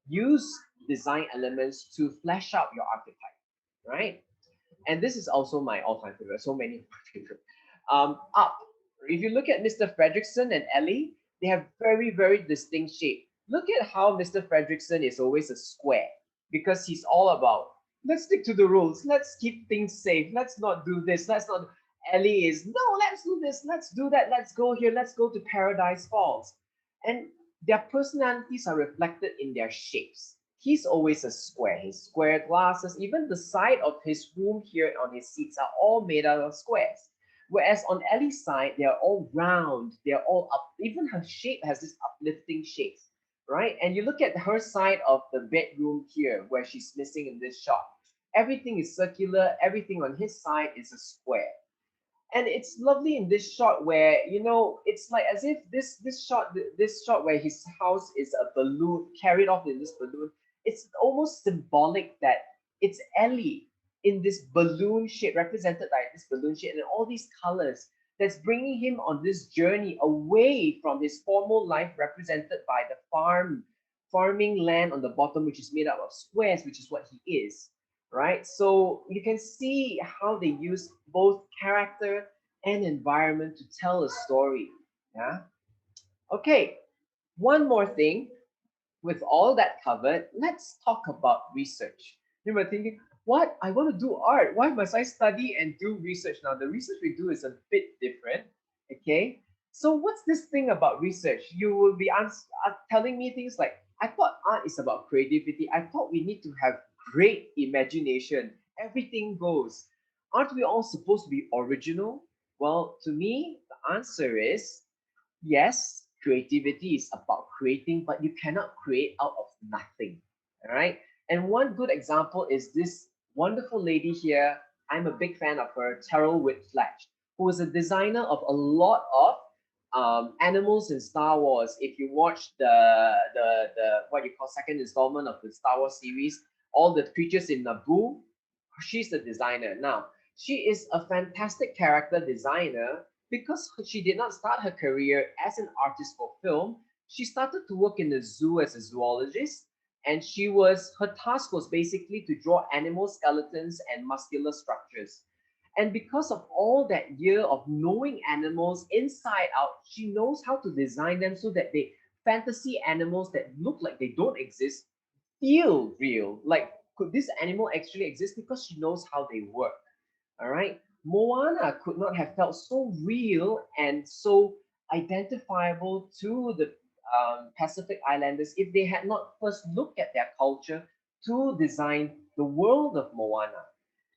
use design elements to flesh out your archetype, right? And this is also my all-time favorite. So many of my favorite. Up. If you look at Mr. Fredrickson and Ellie, they have very, very distinct shape. Look at how Mr. Fredrickson is always a square, because he's all about, let's stick to the rules, let's keep things safe, let's not do this, let's not. Ellie is, no, let's do this, let's do that, let's go here, let's go to Paradise Falls. And their personalities are reflected in their shapes. He's always a square. His square glasses, even the side of his room here on his seats are all made out of squares. Whereas on Ellie's side, they're all round, they're all up. Even her shape has this uplifting shape, right? And you look at her side of the bedroom here, where she's missing in this shot. Everything is circular, everything on his side is a square. And it's lovely in this shot where, it's like as if this shot where his house is a balloon carried off in this balloon. It's almost symbolic that it's Ellie in this balloon shape, represented by this balloon shape and all these colors, that's bringing him on this journey away from his formal life, represented by the farming land on the bottom, which is made up of squares, which is what he is, right? So you can see how they use both character and environment to tell a story. Yeah. Okay. One more thing. With all that covered, let's talk about research. You might thinking, what? I want to do art. Why must I study and do research? Now, the research we do is a bit different. Okay. So what's this thing about research? You will be telling me things like, I thought art is about creativity. I thought we need to have great imagination. Everything goes. Aren't we all supposed to be original? Well, to me, the answer is yes, creativity is about creating, but you cannot create out of nothing. All right. And one good example is this wonderful lady here. I'm a big fan of her, Terrell Whitfletch, who is a designer of a lot of animals in Star Wars. If you watch the what you call second installment of the Star Wars series, all the creatures in Naboo, she's the designer. Now, she is a fantastic character designer because she did not start her career as an artist for film. She started to work in the zoo as a zoologist, and her task was basically to draw animal skeletons and muscular structures. And because of all that year of knowing animals inside out, she knows how to design them so that they fantasy animals that look like they don't exist feel real. Like, could this animal actually exist? Because she knows how they work. All right. Moana could not have felt so real and so identifiable to the Pacific Islanders if they had not first looked at their culture to design the world of Moana.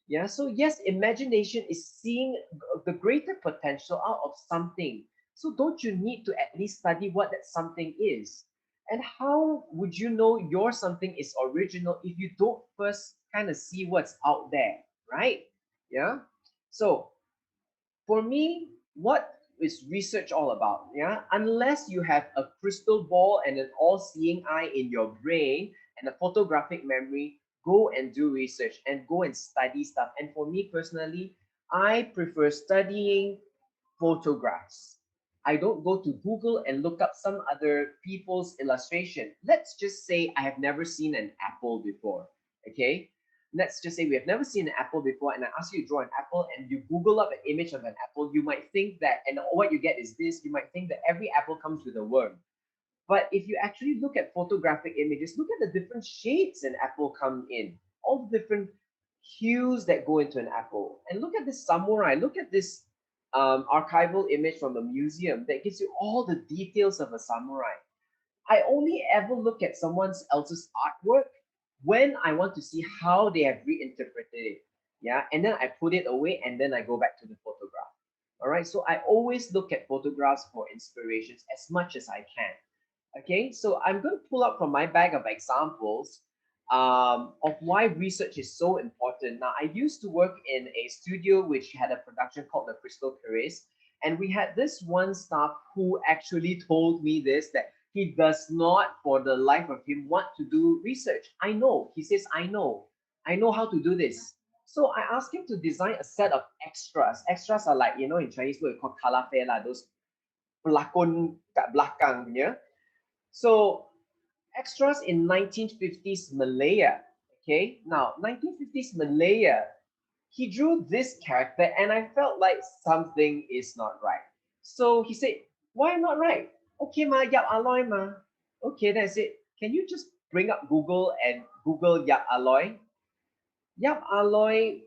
Yeah, so yes, imagination is seeing the greater potential out of something. So don't you need to at least study what that something is? And how would you know your something is original if you don't first kind of see what's out there, right? Yeah. So for me, what is research all about? Yeah, unless you have a crystal ball and an all-seeing eye in your brain and a photographic memory, go and do research and go and study stuff. And for me personally, I prefer studying photographs. I don't go to Google and look up some other people's illustration. Let's just say I have never seen an apple before. Okay, let's just say we have never seen an apple before, and I ask you to draw an apple, and you Google up an image of an apple, you might think that, and what you get is this, you might think that every apple comes with a worm. But if you actually look at photographic images, look at the different shades an apple come in, all the different hues that go into an apple. And look at this samurai, look at this archival image from a museum that gives you all the details of a samurai. I only ever look at someone else's artwork when I want to see how they have reinterpreted it. Yeah. And then I put it away and then I go back to the photograph. All right. So I always look at photographs for inspirations as much as I can. Okay. So I'm going to pull up from my bag of examples of why research is so important. Now, I used to work in a studio which had a production called the Crystal Caris. And we had this one staff who actually told me this, that he does not, for the life of him, want to do research. I know. He says, I know how to do this. So I asked him to design a set of extras. Extras are like, in Chinese word called kalafe lah, those pelakon kat belakang punya. So extras in 1950s Malaya. Okay, now 1950s Malaya, he drew this character and I felt like something is not right. So he said, why not right? Okay, ma, Yap Aloy, ma. Okay, then I said, can you just bring up Google and Google Yap Aloy? Yap Aloy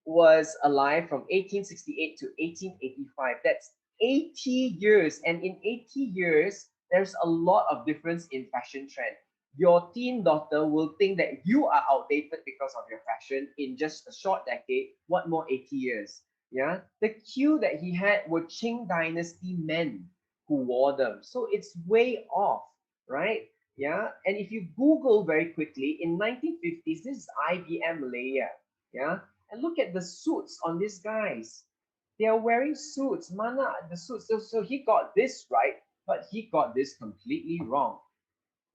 was alive from 1868 to 1885. That's 80 years. And in 80 years, there's a lot of difference in fashion trend. Your teen daughter will think that you are outdated because of your fashion in just a short decade. What more 80 years? Yeah. The cue that he had were Qing Dynasty men who wore them. So it's way off, right? Yeah. And if you Google very quickly, in 1950s, this is IBM Malaya. Yeah. And look at the suits on these guys. They are wearing suits. Mana, the suits. So he got this right, but he got this completely wrong.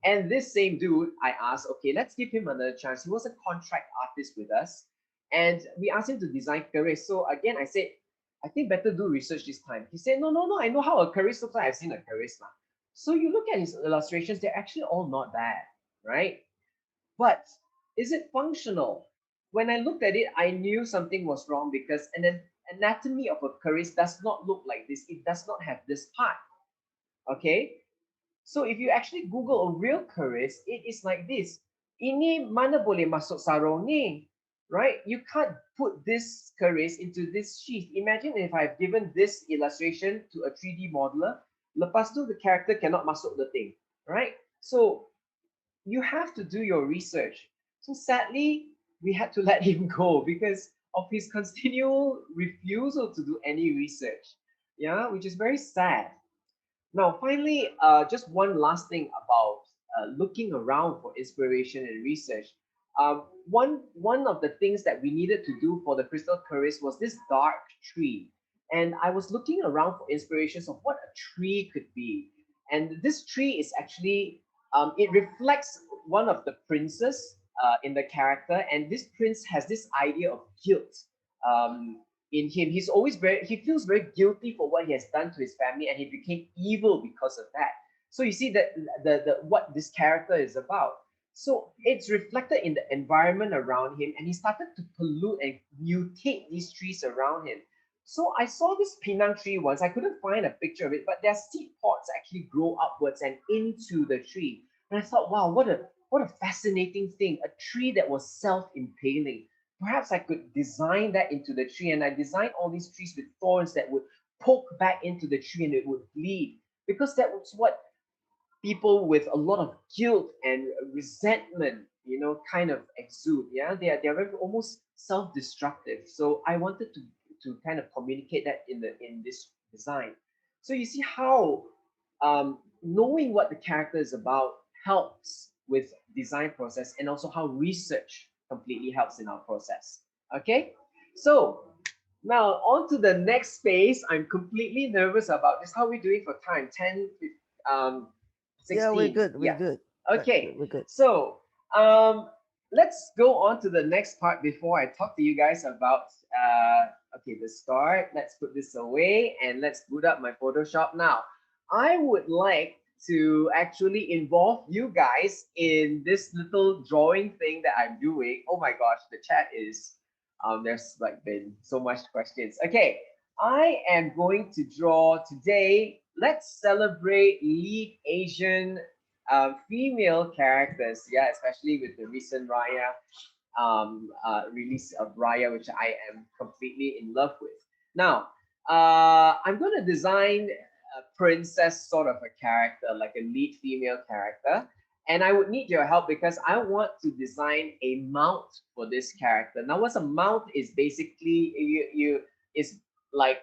And this same dude, I asked, okay, let's give him another chance. He was a contract artist with us. And we asked him to design Caris. So again, I said, I think better do research this time. He said, no, I know how a Caris looks like. I've seen a Caris now. So you look at his illustrations, they're actually all not bad, right? But is it functional? When I looked at it, I knew something was wrong because an anatomy of a Caris does not look like this. It does not have this part. Okay? So if you actually Google a real Caris, it is like this. Ini mana boleh masuk sarung ni? Right? You can't put this Caris into this sheath. Imagine if I've given this illustration to a 3D modeler, lepas tu the character cannot masuk the thing. Right? So you have to do your research. So sadly, we had to let him go because of his continual refusal to do any research. Yeah, which is very sad. Now, finally, just one last thing about looking around for inspiration and research. One of the things that we needed to do for the Crystal Caris was this dark tree. And I was looking around for inspirations of what a tree could be. And this tree is actually, it reflects one of the princes in the character. And this prince has this idea of guilt. In him, he feels very guilty for what he has done to his family, and he became evil because of that. So you see that the what this character is about. So it's reflected in the environment around him, and he started to pollute and mutate these trees around him. So I saw this Penang tree once. I couldn't find a picture of it, but their seed pods actually grow upwards and into the tree. And I thought, wow, what a fascinating thing. A tree that was self-impaling. Perhaps I could design that into the tree. And I designed all these trees with thorns that would poke back into the tree and it would bleed. Because that was what people with a lot of guilt and resentment, kind of exude. Yeah, they're very almost self-destructive. So I wanted to kind of communicate that in this design. So you see how knowing what the character is about helps with design process, and also how research completely helps in our process. Okay, so now on to the next phase. I'm completely nervous about this. How are we doing for time? 10, um,
Yeah, we're
16.
good. We're
Yeah.
good.
Okay.
We're good.
So let's go on to the next part before I talk to you guys about okay, the start. Let's put this away and let's boot up my Photoshop now. I would like to actually involve you guys in this little drawing thing that I'm doing. Oh my gosh, the chat is there's like been so much questions. Okay, I am going to draw today. Let's celebrate lead Asian female characters. Yeah, especially with the recent Raya release of Raya, which I am completely in love with. Now, I'm going to design a princess sort of a character, like a lead female character. And I would need your help because I want to design a mount for this character. Now, what's a mount is basically you is like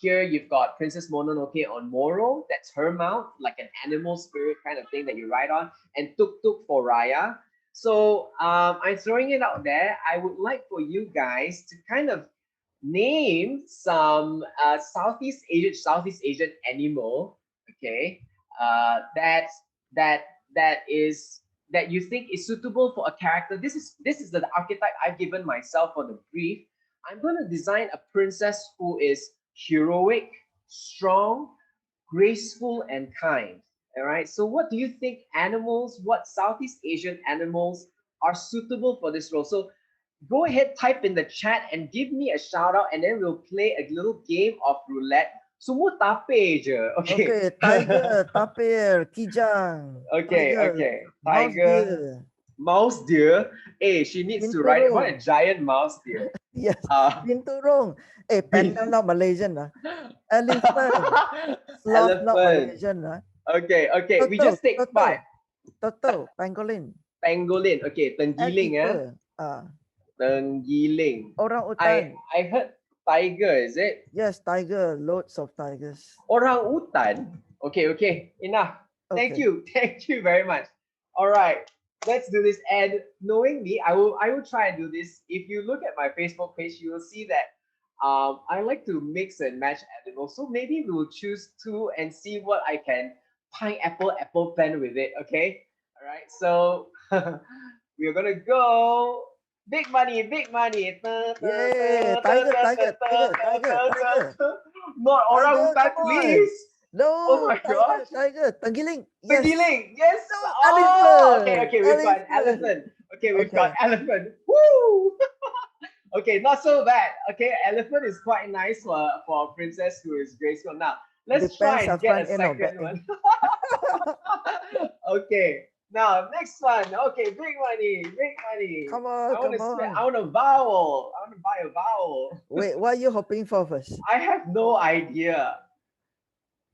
here you've got Princess Mononoke on Moro. That's her mount, like an animal spirit kind of thing that you ride on, and Tuk Tuk for Raya. So I'm throwing it out there. I would like for you guys to kind of name some Southeast Asian animal, okay, that that that you think is suitable for a character. This is the archetype I've given myself for the brief. I'm going to design a princess who is heroic, strong, graceful, and kind. All right. So, what do you think animals, what Southeast Asian animals are suitable for this role? So, go ahead, type in the chat and give me a shout out, and then we'll play a little game of roulette. Semua tape je. Okay.
Okay, tiger, tapir, kijang,
Okay,
tiger,
okay.
mouse
Tiger,
deer,
mouse deer. Hey, she needs to ride what a
binturong.
giant mouse deer.
Yes,
Uh,
binturong. Panda
bin-
not Malaysian. Elephant, sloth not
elephant.
Malaysian.
Okay, okay. We
Turtle,
just take five.
turtle, pangolin,
Pangolin. Okay, tenggiling.
eagle,
Tenggiling.
orang
I
utan.
I heard tiger. Is it
Yes, tiger, loads of tigers.
orangutan? Okay, okay. Enough. Thank
Okay.
you. Thank you very much. All right. Let's do this. And knowing me, I will try and do this. If you look at my Facebook page, you will see that I like to mix and match animals. So maybe we will choose two and see what I can pineapple apple pen with it. Okay. All right. So we're gonna go. Big money, big money.
Yay! Tiger, tiger, tiger, tiger, tiger.
Not
Tiger,
orangutan,
come on.
please. Oh
No,
my
tiger,
gosh.
tiger. Tenggiling. Yes.
Tenggiling. Yes.
No,
Oh, okay,
elephant.
okay. We've got an
Elephant.
elephant. Okay, we've got
Okay.
elephant. Woo! Okay, not so bad. Okay, elephant is quite nice for a princess who is graceful. Now, let's try
Depends
and
on
get a
front end or back
second
end.
one. Okay, now next one. Okay, big money, big money.
Come on,
I want
come
to spend.
on.
I want a vowel. I want to buy a vowel.
Wait, what are you hoping for first?
I have no idea.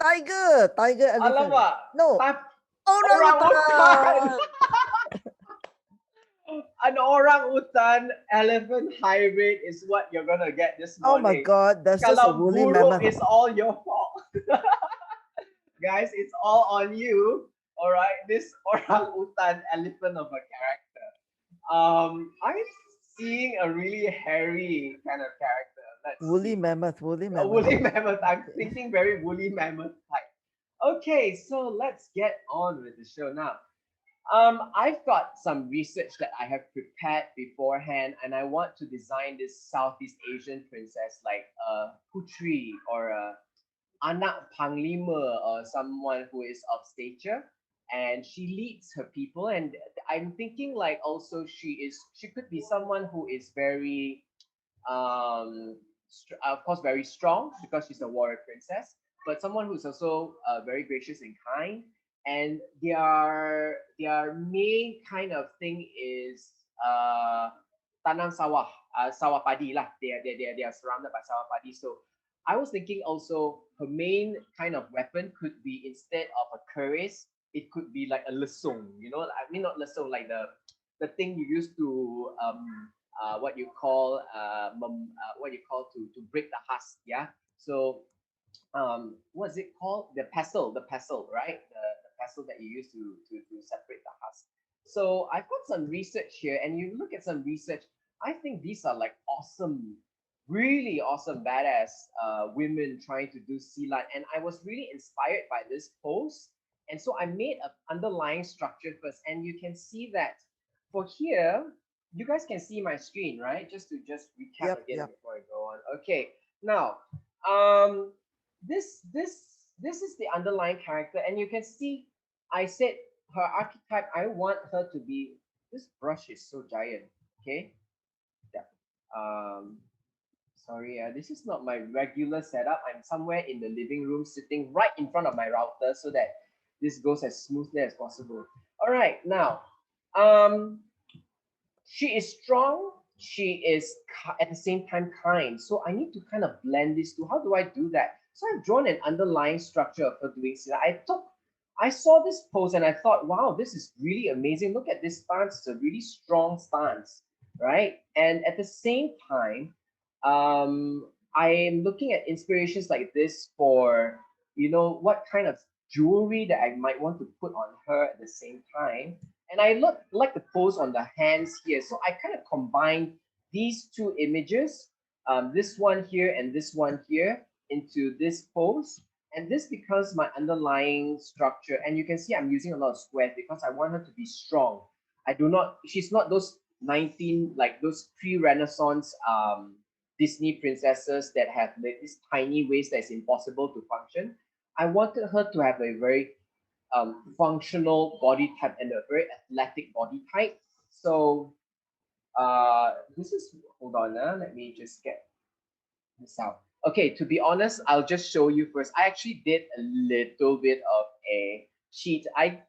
Tiger, tiger, elephant.
Alamak.
No,
Orangutan.
orangutan.
An orangutan elephant hybrid is what you're gonna get this
Oh my
morning.
God, that's just a
Kalau
woolly
buruk,
mammoth.
it's all your fault. Guys, it's all on you. All right, this orangutan elephant of a character. I'm seeing a really hairy kind of character. Let's
Woolly
see.
mammoth, woolly
A
mammoth.
woolly mammoth. I'm thinking very woolly mammoth type. Okay, so let's get on with the show now. I've got some research that I have prepared beforehand, and I want to design this Southeast Asian princess like a putri or a anak panglima, or someone who is of stature, and she leads her people. And I'm thinking like also she could be someone who is very um of course, very strong because she's a warrior princess, but someone who's also very gracious and kind. And their main kind of thing is tanam sawah, sawah padi lah. They are surrounded by sawah padi. So I was thinking also her main kind of weapon could be, instead of a keris, it could be like a lesung. You know, I mean not lesung, like the thing you use to what you call to break the husk. Yeah. So what's it called? The pestle, right? The pestle that you use to separate the husk. So I've got some research here, and you look at some research. I think these are like awesome, really awesome, badass women trying to do silat, and I was really inspired by this pose. And so I made an underlying structure first, and you can see that for here, you guys can see my screen, right? Just to recap
Yep,
again
yep.
before I go on. Okay, now um this is the underlying character, and you can see I said her archetype. I want her to be, this brush is so giant. Okay, yeah. Sorry, this is not my regular setup. I'm somewhere in the living room, sitting right in front of my router, so that this goes as smoothly as possible. All right, now um she is strong, she is at the same time kind, so I need to kind of blend these two. How do I do that? So I've drawn an underlying structure of her doing so. I saw this pose and I thought, wow, this is really amazing. Look at this stance. It's a really strong stance, right? And at the same time, I am looking at inspirations like this for, what kind of jewelry that I might want to put on her at the same time. And I look like the pose on the hands here. So I kind of combine these two images, this one here and this one here, into this pose. And this becomes my underlying structure. And you can see I'm using a lot of squares because I want her to be strong. She's not those 19, like those pre-Renaissance Disney princesses that have this tiny waist that's impossible to function. I wanted her to have a very functional body type and a very athletic body type. So this is, hold on, let me just get this out. Okay, to be honest, I'll just show you first. I actually did a little bit of a cheat. I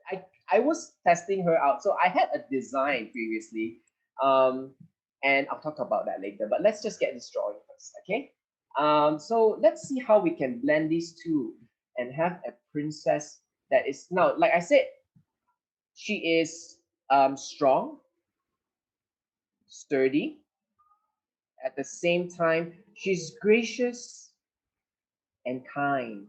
was testing her out. So I had a design previously, and I'll talk about that later. But let's just get this drawing first, okay? So let's see how we can blend these two and have a princess that is, now, like I said, she is strong, sturdy. At the same time, she's gracious and kind.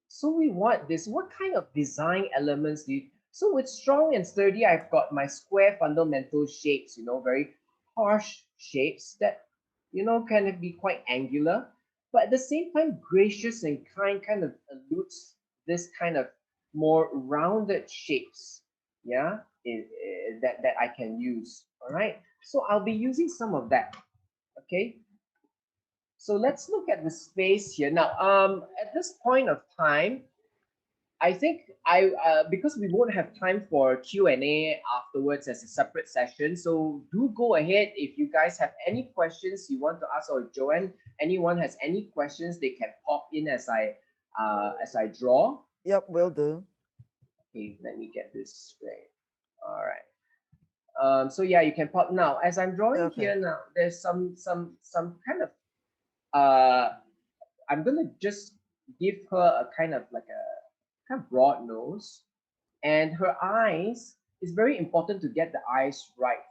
So we want this. What kind of design elements do you? So with strong and sturdy, I've got my square fundamental shapes, very harsh shapes that, can be quite angular. But at the same time, gracious and kind of alludes this kind of more rounded shapes, yeah, that I can use. All right. So I'll be using some of that. Okay. So let's look at the space here. Now, at this point of time, I think because we won't have time for Q&A afterwards as a separate session. So do go ahead if you guys have any questions you want to ask, or Joanne, anyone has any questions, they can pop in as I draw.
Yep, will do.
Okay, let me get this straight. All right. So yeah, you can pop now. As I'm drawing
Okay.
here now, there's some kind of I'm gonna just give her a kind of like a kind of broad nose, and her eyes is very important to get the eyes right.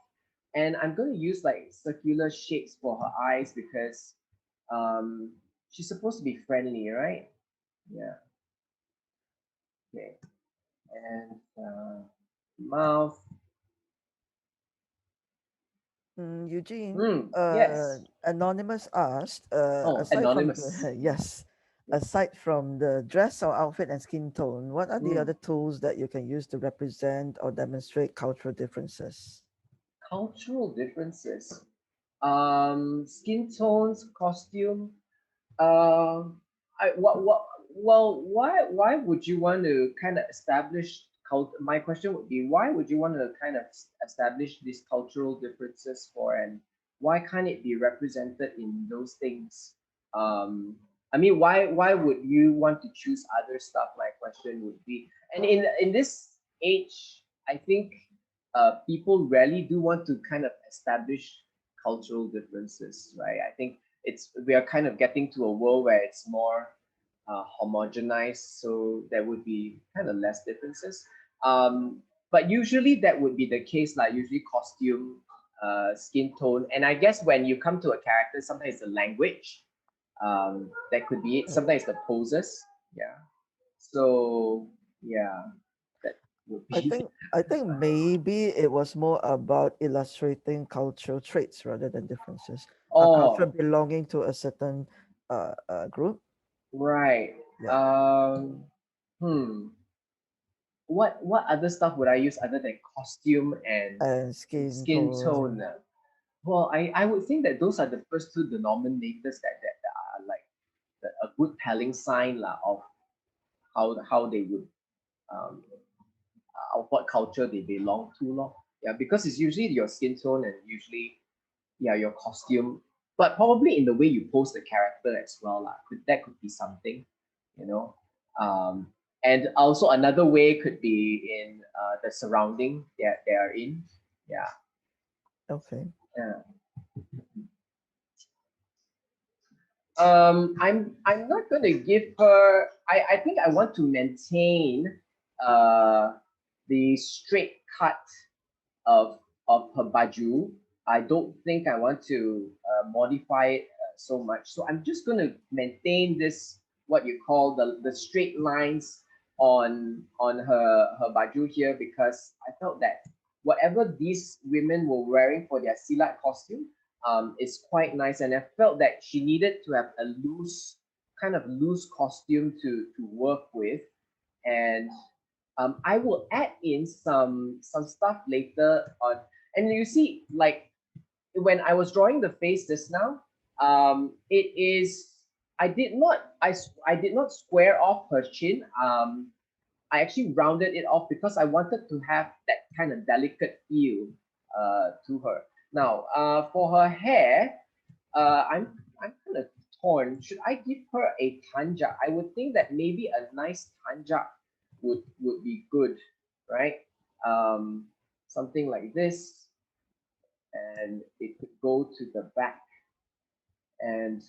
And I'm gonna use like circular shapes for her eyes because she's supposed to be friendly, right? Yeah. Okay. And mouth.
Eugene,
Yes.
Anonymous asked,
Oh,
aside from
anonymous.
yes, aside from the dress or outfit and skin tone, what are the
Mm.
other tools that you can use to represent or demonstrate cultural differences?
Cultural differences. Skin tones, costume. Why would you want to kind of establish my question would be, why would you want to kind of establish these cultural differences for, and why can't it be represented in those things? I mean, why would you want to choose other stuff? My question would be, and in this age, I think people rarely do want to kind of establish cultural differences, right? I think we are kind of getting to a world where it's more homogenized, so there would be kind of less differences. But usually that would be the case, like usually costume, skin tone, and I guess when you come to a character, sometimes it's the language. That could be it. Sometimes the poses. Yeah. So yeah, that would
I
be.
think I think maybe it was more about illustrating cultural traits rather than differences. A culture
Oh,
belonging to a certain group.
right.
Yeah,
Um, hmm. What other stuff would I use other than costume and
and skin
skin tone?
tone.
Well, I would think that those are the first two denominators that are like a good telling sign lah of how they would um of what culture they belong to lor. Yeah, because it's usually your skin tone and usually yeah your costume, but probably in the way you pose the character as well lah. That could be something, you know. Um, and also another way could be in the surrounding that they are in. Yeah,
Okay.
yeah. I'm not gonna give her. I think I want to maintain uh the straight cut of her baju. I don't think I want to modify it so much. So I'm just going to maintain this what you call the straight lines on her baju here because I felt that whatever these women were wearing for their silat costume is quite nice, and I felt that she needed to have a loose costume to work with, and I will add in some stuff later on. And you see, like when I was drawing the face just now, it is I did not square off her chin. I actually rounded it off because I wanted to have that kind of delicate feel to her. Now, for her hair, I'm kind of torn. Should I give her a tanja? I would think that maybe a nice tanja would be good, right? Um, Something like this, and it could go to the back, and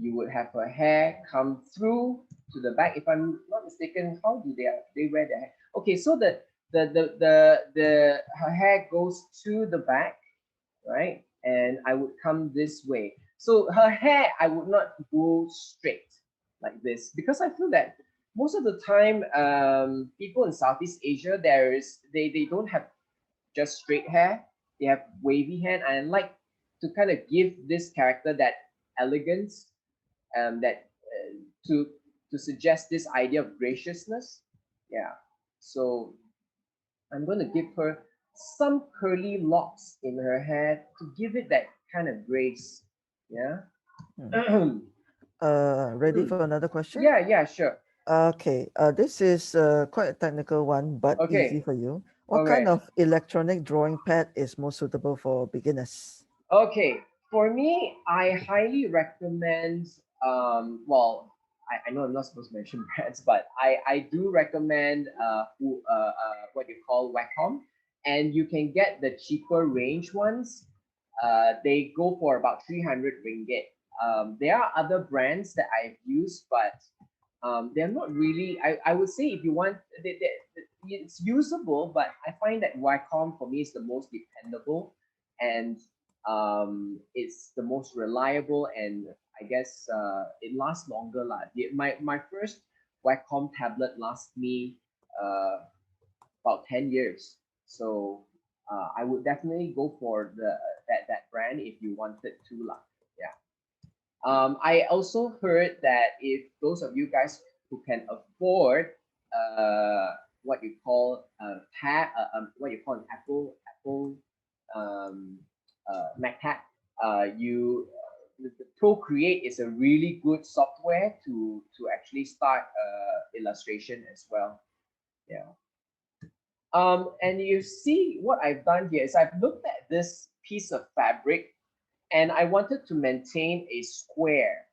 you would have her hair come through to the back. If I'm not mistaken, how do they wear their hair? Okay, so the her hair goes to the back, right? And I would come this way. So her hair, I would not go straight like this because I feel that most of the time, people in Southeast Asia, they don't have just straight hair. They have wavy hair. And I like to kind of give this character that elegance, that to suggest this idea of graciousness. Yeah. So I'm going to give her some curly locks in her hair to give it that kind of grace. Yeah.
Hmm. Ready for another question?
Yeah, yeah, sure.
Okay. This is quite a technical one, but easy
Okay.
for you. What kind
Okay.
of electronic drawing pad is most suitable for beginners?
Okay. For me, I highly recommend well, I know I'm not supposed to mention brands, but I do recommend what you call Wacom, and you can get the cheaper range ones. They go for about 300 ringgit. There are other brands that I've used, but they're not really. I would say if you want, it's usable, but I find that Wacom for me is the most dependable, and it's the most reliable, and I guess it lasts longer lah. My first Wacom tablet lasts me about 10 years, so I would definitely go for that brand if you wanted to lah. Yeah. I also heard that if those of you guys who can afford what you call what you call an Apple um, Mac tab, you the Procreate is a really good software to actually start illustration as well. Yeah. And you see what I've done here is I've looked at this piece of fabric and I wanted to maintain a square.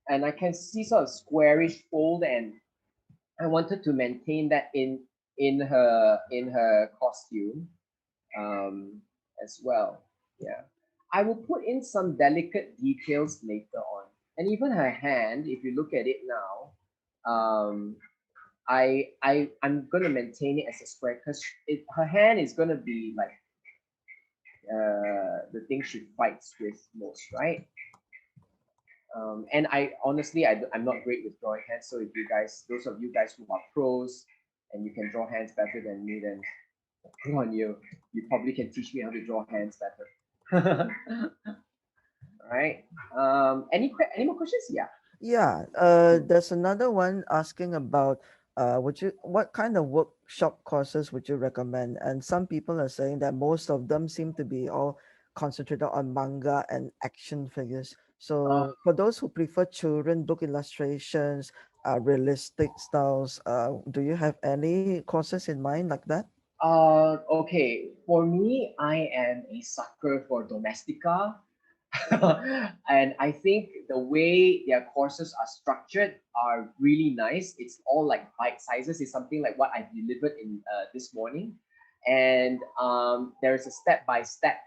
and I can see sort of squarish fold, and I wanted to maintain that in her costume as well. Yeah, I will put in some delicate details later on, and even her hand. If you look at it now, I'm gonna maintain it as a square because her hand is gonna be like the thing she fights with most, right? And I honestly, I'm not great with drawing hands. So if you guys, those of you guys who are pros and you can draw hands better than me, then good on you. You probably can teach me how to draw hands better. All right. Any more questions? Yeah.
Yeah, there's another one asking about what kind of workshop courses would you recommend? And some people are saying that most of them seem to be all concentrated on manga and action figures.
Uh,
So for those who prefer children book illustrations, realistic styles, do you have any courses in mind like that?
okay. For me, I am a sucker for Domestica. And I think the way their courses are structured are really nice. It's all like bite sizes. It's something like what I delivered in this morning, and there is a step-by-step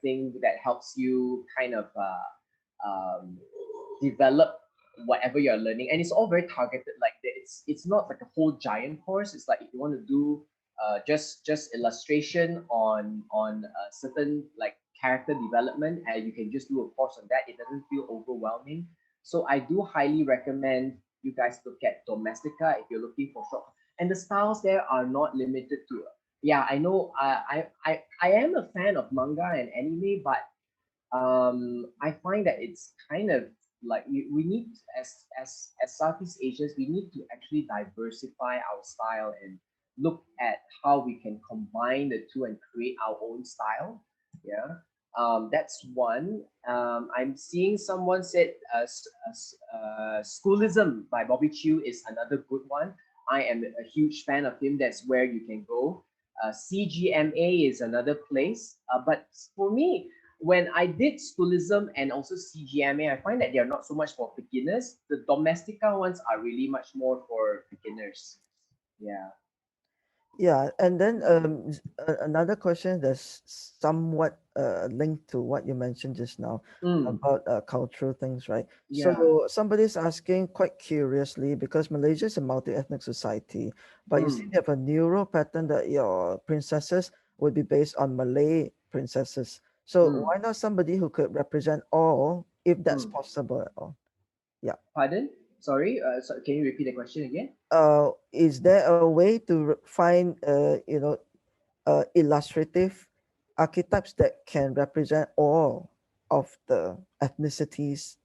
thing that helps you kind of develop whatever you're learning, and it's all very targeted. Like it's not like a whole giant course. It's like if you want to do just illustration on a certain like character development, and you can just do a course on that. It doesn't feel overwhelming. So I do highly recommend you guys look at Domestica if you're looking for short. And the styles there are not limited to. Yeah, I know. I am a fan of manga and anime, but I find that it's kind of like we need as Southeast Asians, we need to actually diversify our style and look at how we can combine the two and create our own style. Yeah, that's one. I'm seeing someone said Schoolism by Bobby Chiu is another good one. I am a huge fan of him. That's where you can go. CGMA is another place. But for me, when I did schoolism and also CGMA, I find that they are not so much for beginners. The Domestica ones are really much more for beginners. Yeah.
Yeah, and then another question that's somewhat linked to what you mentioned just now
Mm,
about cultural things, right?
yeah.
So somebody's asking quite curiously because Malaysia is a multi-ethnic society, but you seem
Mm,
to have a neural pattern that your princesses would be based on Malay princesses. So
mm,
why not somebody who could represent all, if that's
mm.
possible at all? Yeah.
Pardon? Sorry. Can you repeat the question again?
Is there a way to find illustrative archetypes that can represent all of the ethnicities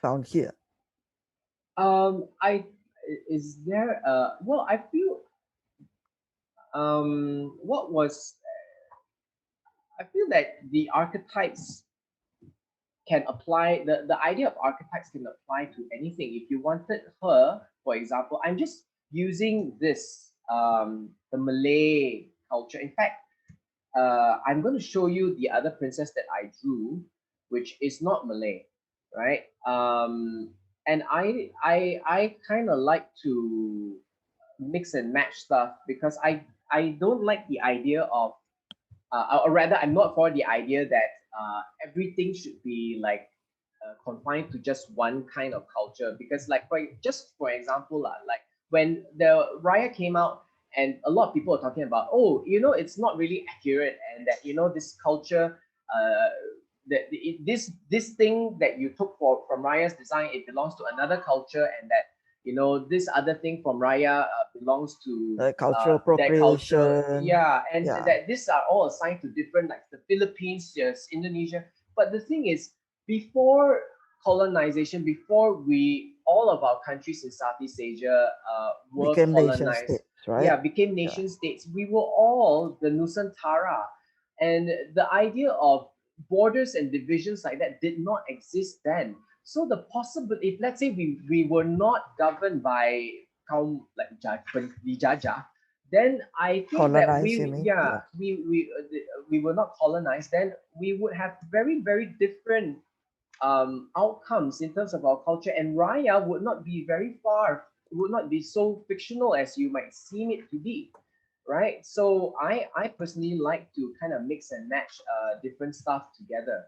found here?
I is there well, I feel what was I feel that the archetypes can apply the idea of archetypes can apply to anything. If you wanted her, for example, I'm just using this the Malay culture. In fact, I'm going to show you the other princess that I drew, which is not Malay, right? And I kind of like to mix and match stuff because I don't like the idea of or rather, I'm not for the idea that everything should be like confined to just one kind of culture. Because, like, for example, like when the Raya came out, and a lot of people are talking about, oh, it's not really accurate, and that this culture, uh, this thing that you took from Raya's design, it belongs to another culture, and that this other thing from Raya belongs to
Cultural
that culture.
appropriation.
Yeah, and
Yeah.
that these are all assigned to different, like the Philippines, yes, Indonesia. But the thing is, before colonization, before we all of our countries in Southeast Asia were
Became nation
colonized,
states, right?
yeah, became
Yeah.
nation states. We were all the Nusantara, and the idea of borders and divisions like that did not exist then. So the possible, if let's say we were not governed by kaum like dijajah, then I think that
Colonize, you mean? Yeah.
we were not colonized. Then we would have very different outcomes in terms of our culture, and Raya would not be very far, would not be so fictional as you might seem it to be, right? So I personally like to kind of mix and match different stuff together.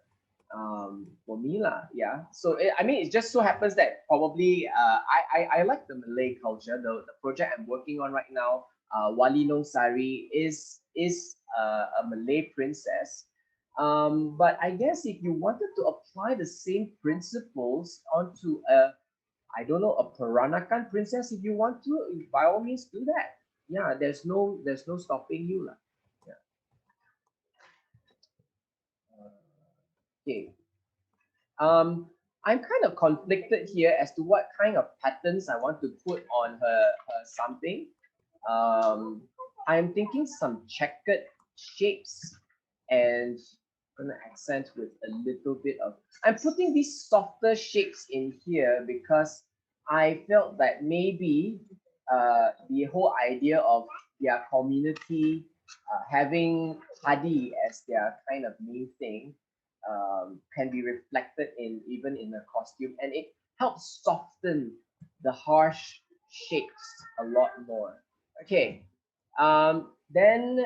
For me lah, yeah. So I mean, it just so happens that probably I like the Malay culture. The project I'm working on right now, Walinong Sari, is a Malay princess. But I guess if you wanted to apply the same principles onto a, I don't know, a Peranakan princess, if you want to, by all means do that. Yeah, there's no stopping you lah. Yeah. Okay. Um, I'm kind of conflicted here as to what kind of patterns I want to put on her something. Um, I'm thinking some checkered shapes, and I'm gonna accent with a little bit of. I'm putting these softer shapes in here because I felt that maybe the whole idea of their community having Hadi as their kind of main thing can be reflected in even in the costume, and it helps soften the harsh shapes a lot more. Okay, then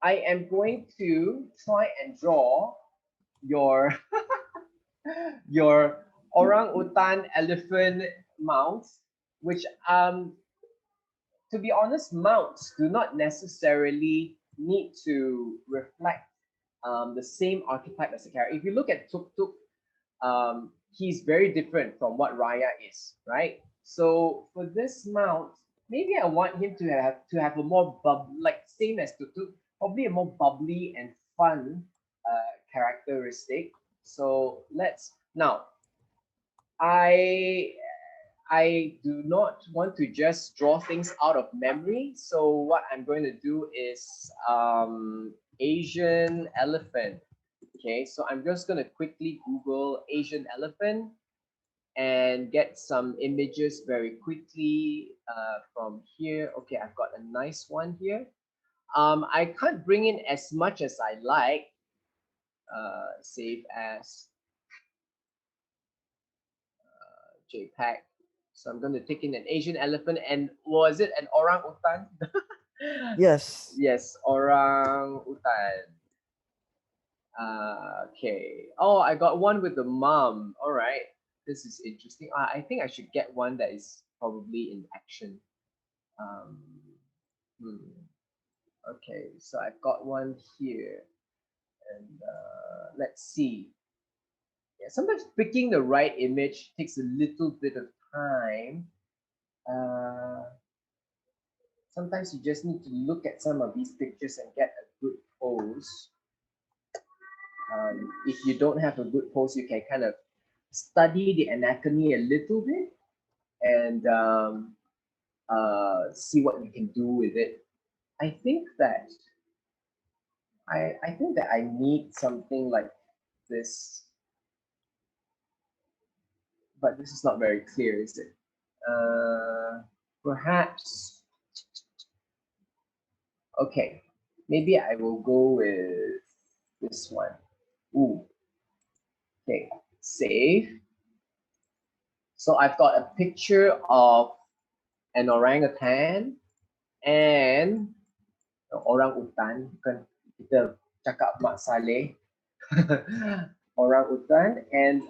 I am going to try and draw your your orangutan elephant mounts, which to be honest, mounts do not necessarily need to reflect the same archetype as a character. If you look at Tuk Tuk, he's very different from what Raya is, right? So for this mount, maybe I want him to have a more like same as Tuk Tuk, probably a more bubbly and fun characteristic. So let's now. I I do not want to just draw things out of memory. So what I'm going to do is Asian elephant. Okay, so I'm just going to quickly Google Asian elephant and get some images very quickly from here. Okay, I've got a nice one here. I can't bring in as much as I like. Save as JPEG. So I'm going to take in an Asian elephant, and was it an orangutan?
Yes.
Yes, orangutan. Okay. Oh, I got one with the mom. All right. This is interesting. I think I should get one that is probably in action. Um, hmm. Okay, so I've got one here, and let's see. Yeah, sometimes picking the right image takes a little bit of time. Uh, Sometimes you just need to look at some of these pictures and get a good pose. If you don't have a good pose, you can kind of study the anatomy a little bit and see what you can do with it. I think that I need something like this, but this is not very clear, is it? Perhaps. Okay, maybe I will go with this one. Ooh. Okay, save. So I've got a picture of an orangutan and orangutan. Kan kita cakap Mak Saleh. Orangutan and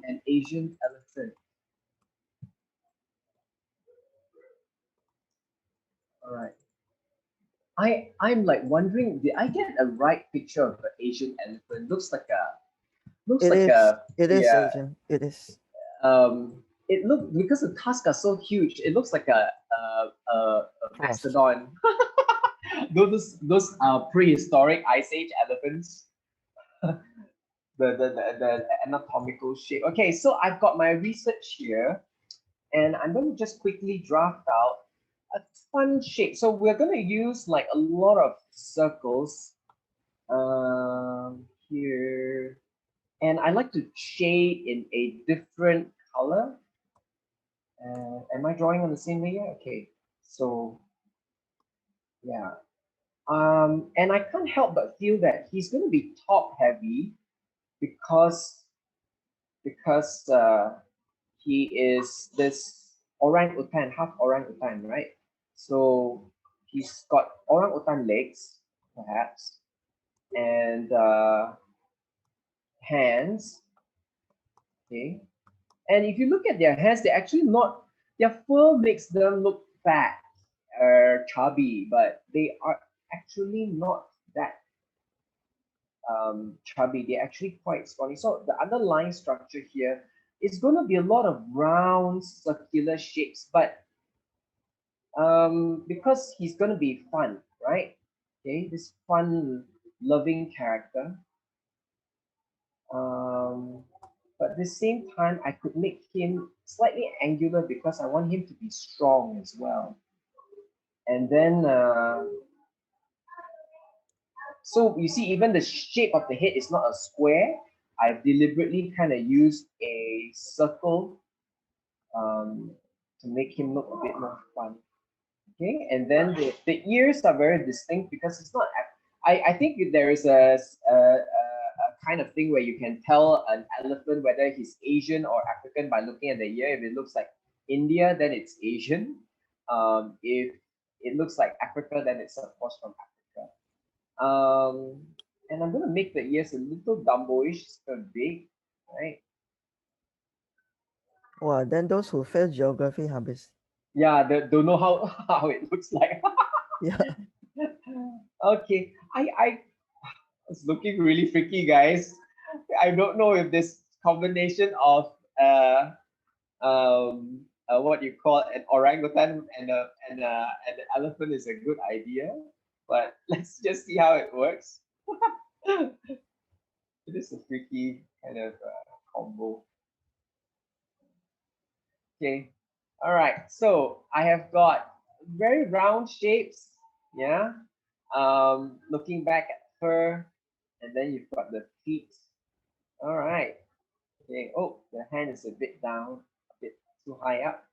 an Asian elephant. All right. I'm like wondering, did I get a right picture of an Asian elephant? Looks
It
like
is.
a
It is
yeah.
Asian. It is.
It looked, because the tusks are so huge, it looks like a
Cross.
mastodon. Those prehistoric ice age elephants. The anatomical shape. Okay, so I've got my research here, and I'm going to just quickly draft out a fun shape. So we're going to use like a lot of circles here, and I like to shade in a different color. Am I drawing on the same layer? Okay, so yeah. And I can't help but feel that he's going to be top heavy. because he is this orangutan, half orangutan, right? So he's got orangutan legs, perhaps, and hands. Okay, and if you look at their hands, they're actually not. Their fur makes them look fat or chubby, but they are actually not that chubby. They're actually quite scrawny. So the underlying structure here is going to be a lot of round circular shapes, but because he's going to be fun, right? Okay, this fun loving character, but at the same time I could make him slightly angular because I want him to be strong as well. And then so you see, even the shape of the head is not a square. I've deliberately kind of used a circle to make him look a bit more fun. Okay, and then the ears are very distinct because it's not. I think there is a kind of thing where you can tell an elephant whether he's Asian or African by looking at the ear. If it looks like India, then it's Asian. If it looks like Africa, then it's of course from Africa. And I'm gonna make the ears a little Dumbo-ish, so big, right?
Wow, then those who fail geography, habis.
Yeah, don't know how how it looks like.
Yeah.
Okay, I it's looking really freaky, guys. I don't know if this combination of what you call an orangutan and an elephant is a good idea, but let's just see how it works. It is a freaky kind of combo. Okay, all right. So I have got very round shapes. Yeah. Looking back at her, and then you've got the feet. All right. Okay. Oh, the hand is a bit down, a bit too high up.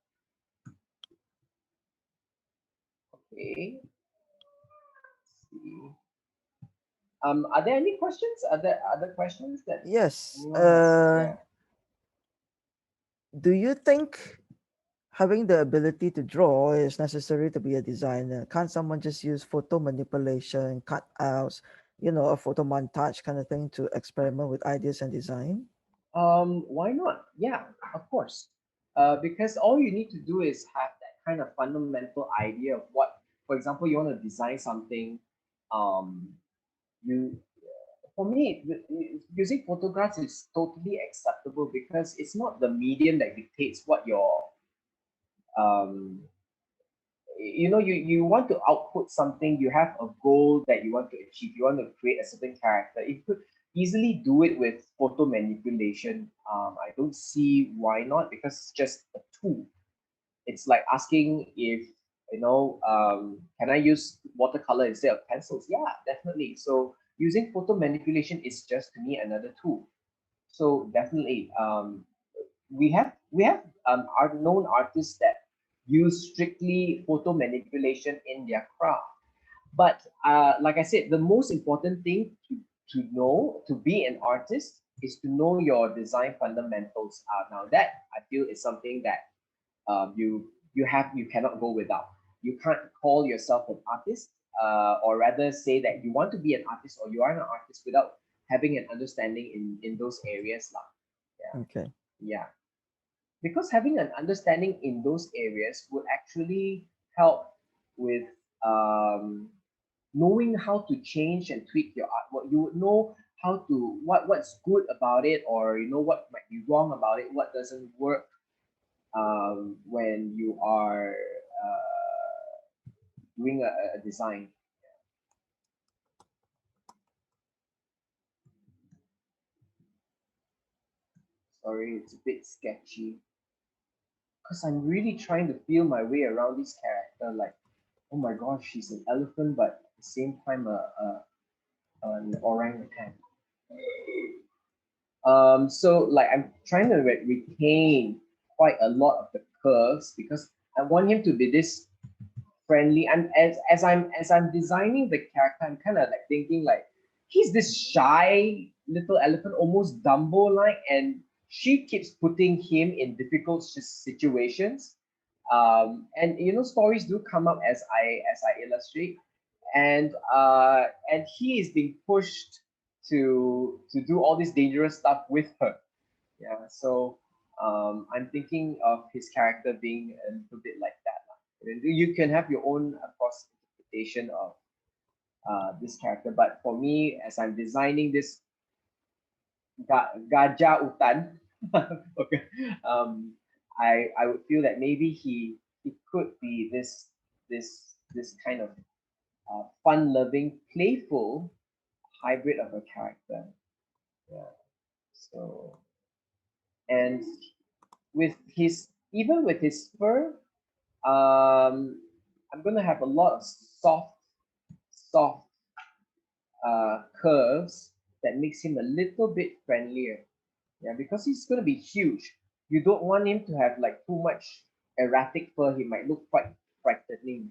Okay. Let's see. Are there any questions? Are there other questions that
Yes.
anyone has? Yeah.
Do you think having the ability to draw is necessary to be a designer? Can't someone just use photo manipulation, cutouts, a photo montage kind of thing to experiment with ideas and design?
Why not? Yeah, of course. Because all you need to do is have that kind of fundamental idea of what, for example, you want to design something. Um, you, for me, using photographs is totally acceptable because it's not the medium that dictates what your um you want to output something, you have a goal that you want to achieve, you want to create a certain character. You could easily do it with photo manipulation. I don't see why not, because it's just a tool. It's like asking if can I use watercolor instead of pencils? Yeah, definitely. So using photo manipulation is just, to me, another tool. So definitely, we have art known artists that use strictly photo manipulation in their craft. But like I said, the most important thing to know to be an artist is to know your design fundamentals. Now that I feel is something that you cannot go without. You can't call yourself an artist, or rather say that you want to be an artist or you are an artist without having an understanding in those areas, lah. Yeah,
Okay.
yeah. Because having an understanding in those areas would actually help with knowing how to change and tweak your art. What you would know how to what's good about it, or what might be wrong about it, what doesn't work when you are doing a design. Sorry, it's a bit sketchy because I'm really trying to feel my way around this character. Like, oh my gosh, she's an elephant, but at the same time an orangutan. So like I'm trying to retain quite a lot of the curves because I want him to be this friendly. And as I'm designing the character, I'm kind of like thinking like he's this shy little elephant, almost Dumbo-like, and she keeps putting him in difficult situations. And stories do come up as I illustrate, and he is being pushed to do all this dangerous stuff with her. Yeah, so I'm thinking of his character being a little bit like that. You can have your own, of course, interpretation of this character, but for me, as I'm designing this Gajah Utan, okay, I would feel that maybe he could be this kind of fun-loving, playful hybrid of a character. Yeah. So, and with his even with his fur, I'm gonna have a lot of soft curves that makes him a little bit friendlier. Yeah, because he's gonna be huge. You don't want him to have like too much erratic fur. He might look quite frightening.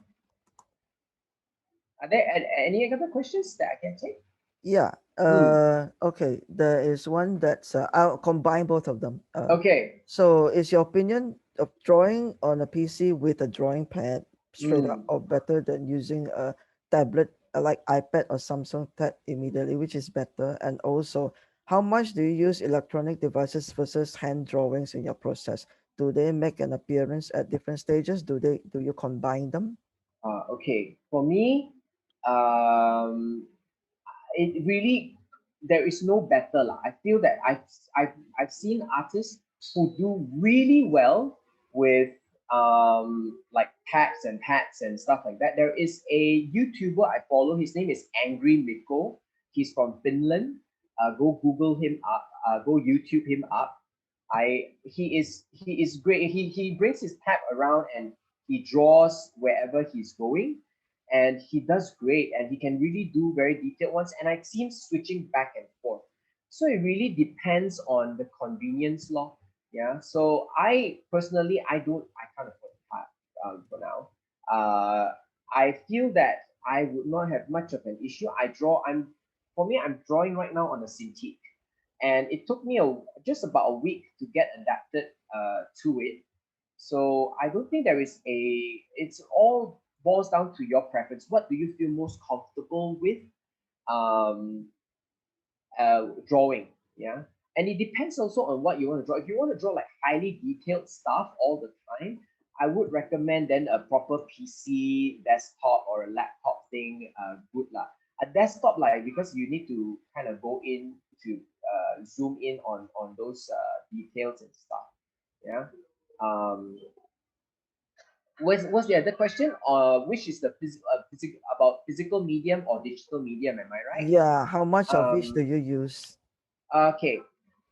Are there any other questions that I can take?
Yeah.
Hmm.
Okay. There is one that's I'll combine both of them.
Okay.
So is your opinion of drawing on a PC with a drawing pad straight up
Hmm.
or better than using a tablet like iPad or Samsung Tab immediately, which is better? And also, how much do you use electronic devices versus hand drawings in your process? Do they make an appearance at different stages? Do you combine them?
Okay. For me, um, it really there is no better lah. I feel that I've seen artists who do really well with like tabs and pads and stuff like that. There is a YouTuber I follow. His name is Angry Miko. He's from Finland. Go Google him up. Go YouTube him up. He is great. He brings his tab around and he draws wherever he's going, and he does great, and he can really do very detailed ones, and I've seen switching back and forth. So it really depends on the convenience law. Yeah, so I personally, I can't afford that for now. I feel that I would not have much of an issue. I'm drawing right now on a Cintiq, and it took me just about a week to get adapted to it. So I don't think there is a. It's all boils down to your preference. What do you feel most comfortable with um, drawing? Yeah, and it depends also on what you want to draw. If you want to draw like highly detailed stuff all the time, I would recommend then a proper PC, desktop, or a laptop thing. Good lah. A desktop like because you need to kind of go in to zoom in on those details and stuff. Yeah. Um, what's the other question? Which is the about physical medium or digital medium? Am I right?
Yeah, how much of each do
Um,
you use?
okay,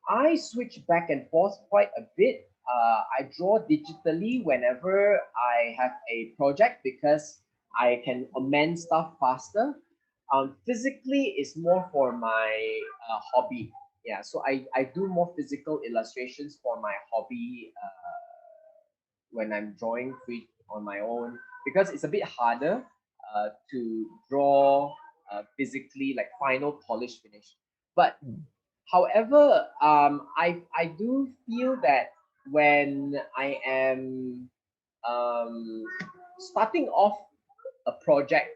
I switch back and forth quite a bit. I draw digitally whenever I have a project because I can amend stuff faster. Physically is more for my hobby. Yeah, so I do more physical illustrations for my hobby when I'm drawing free on my own because it's a bit harder to draw physically like final polish finish. But
Mm.
however, I do feel that when I am starting off a project,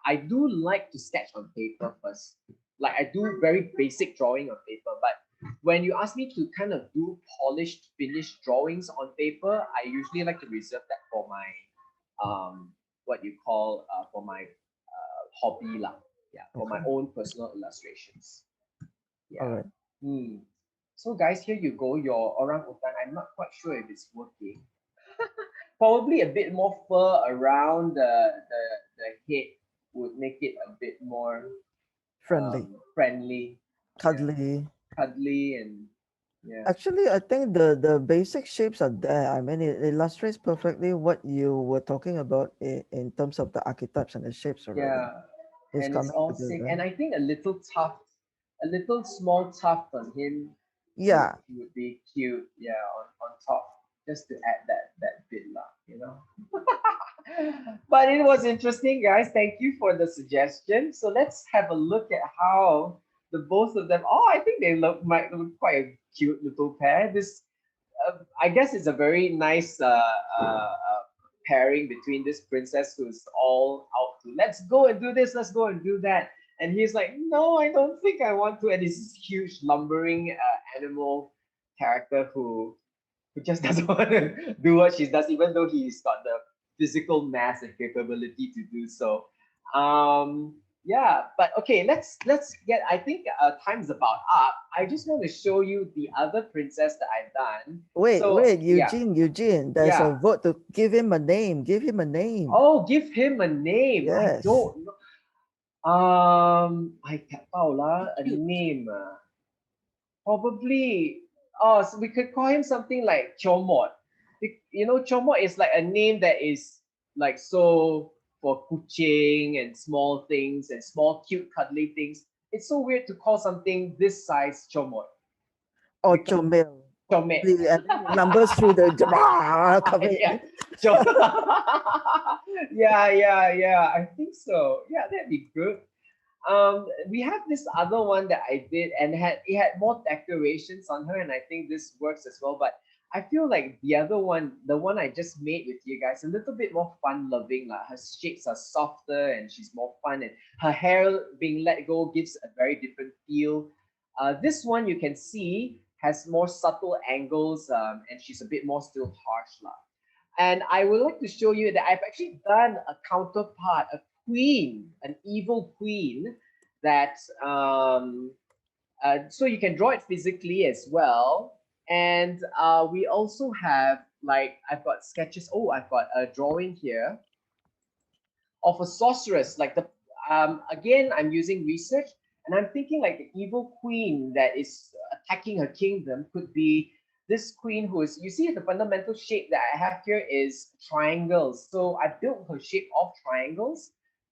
I do like to sketch on paper first. Like I do very basic drawing on paper, but when you ask me to kind of do polished, finished drawings on paper, I usually like to reserve that for my what you call for my hobby lah. Yeah, for my
Okay.
own personal illustrations.
All
Yeah.
right.
Hmm. So guys, here you go. Your orangutan. I'm not quite sure if it's working. Probably a bit more fur around the head would make it a bit more
Friendly,
friendly. Yeah,
cuddly.
cuddly and yeah.
Actually, I think the basic shapes are there. I mean, it illustrates perfectly what you were talking about in terms of the archetypes and the shapes already.
Yeah,
It's
and it's
coming
all sick.
together.
And I think a little tuft, a little small tuft on him
Yeah.
would be cute. Yeah, on top, just to add that bit lah, you know. But it was interesting, guys. Thank you for the suggestion. So let's have a look at how the both of them. Oh, I think they might look quite a cute little pair. This, I guess, it's a very nice pairing between this princess who's all out to let's go and do this, let's go and do that, and he's like, no, I don't think I want to. And this huge lumbering animal character who just doesn't want to do what she does, even though he's got the physical mass and capability to do so. Yeah, but okay, let's get. I think time's about up. I just want to show you the other princess that I've done.
Wait,
So
wait,
yeah,
Eugene. There's a
yeah.
vote to give him a name. Give him a name.
Oh, give him a name. I
Yes.
don't know. I tak tahu lah a
Cute.
name. Probably. Oh, so we could call him something like Chomot. You know, Chomot is like a name that is like so for kuching and small things and small cute cuddly things. It's so weird to call something this size Chomot
Or
because
Chomel.
Chomet.
And then it numbers through the coming
Yeah.
in.
Yeah. I think so. Yeah, that'd be good. We have this other one that I did and it had more decorations on her, and I think this works as well. But I feel like the other one, the one I just made with you guys, a little bit more fun loving. Like her shapes are softer and she's more fun, and her hair being let go gives a very different feel. This one you can see has more subtle angles, and she's a bit more still harsh. Lah. And I would like to show you that I've actually done a counterpart, a queen, an evil queen that so you can draw it physically as well. And we also have like I've got sketches. Oh, I've got a drawing here of a sorceress. Like the again, I'm using research, and I'm thinking like the evil queen that is attacking her kingdom could be this queen who is. You see, the fundamental shape that I have here is triangles. So I built her shape of triangles,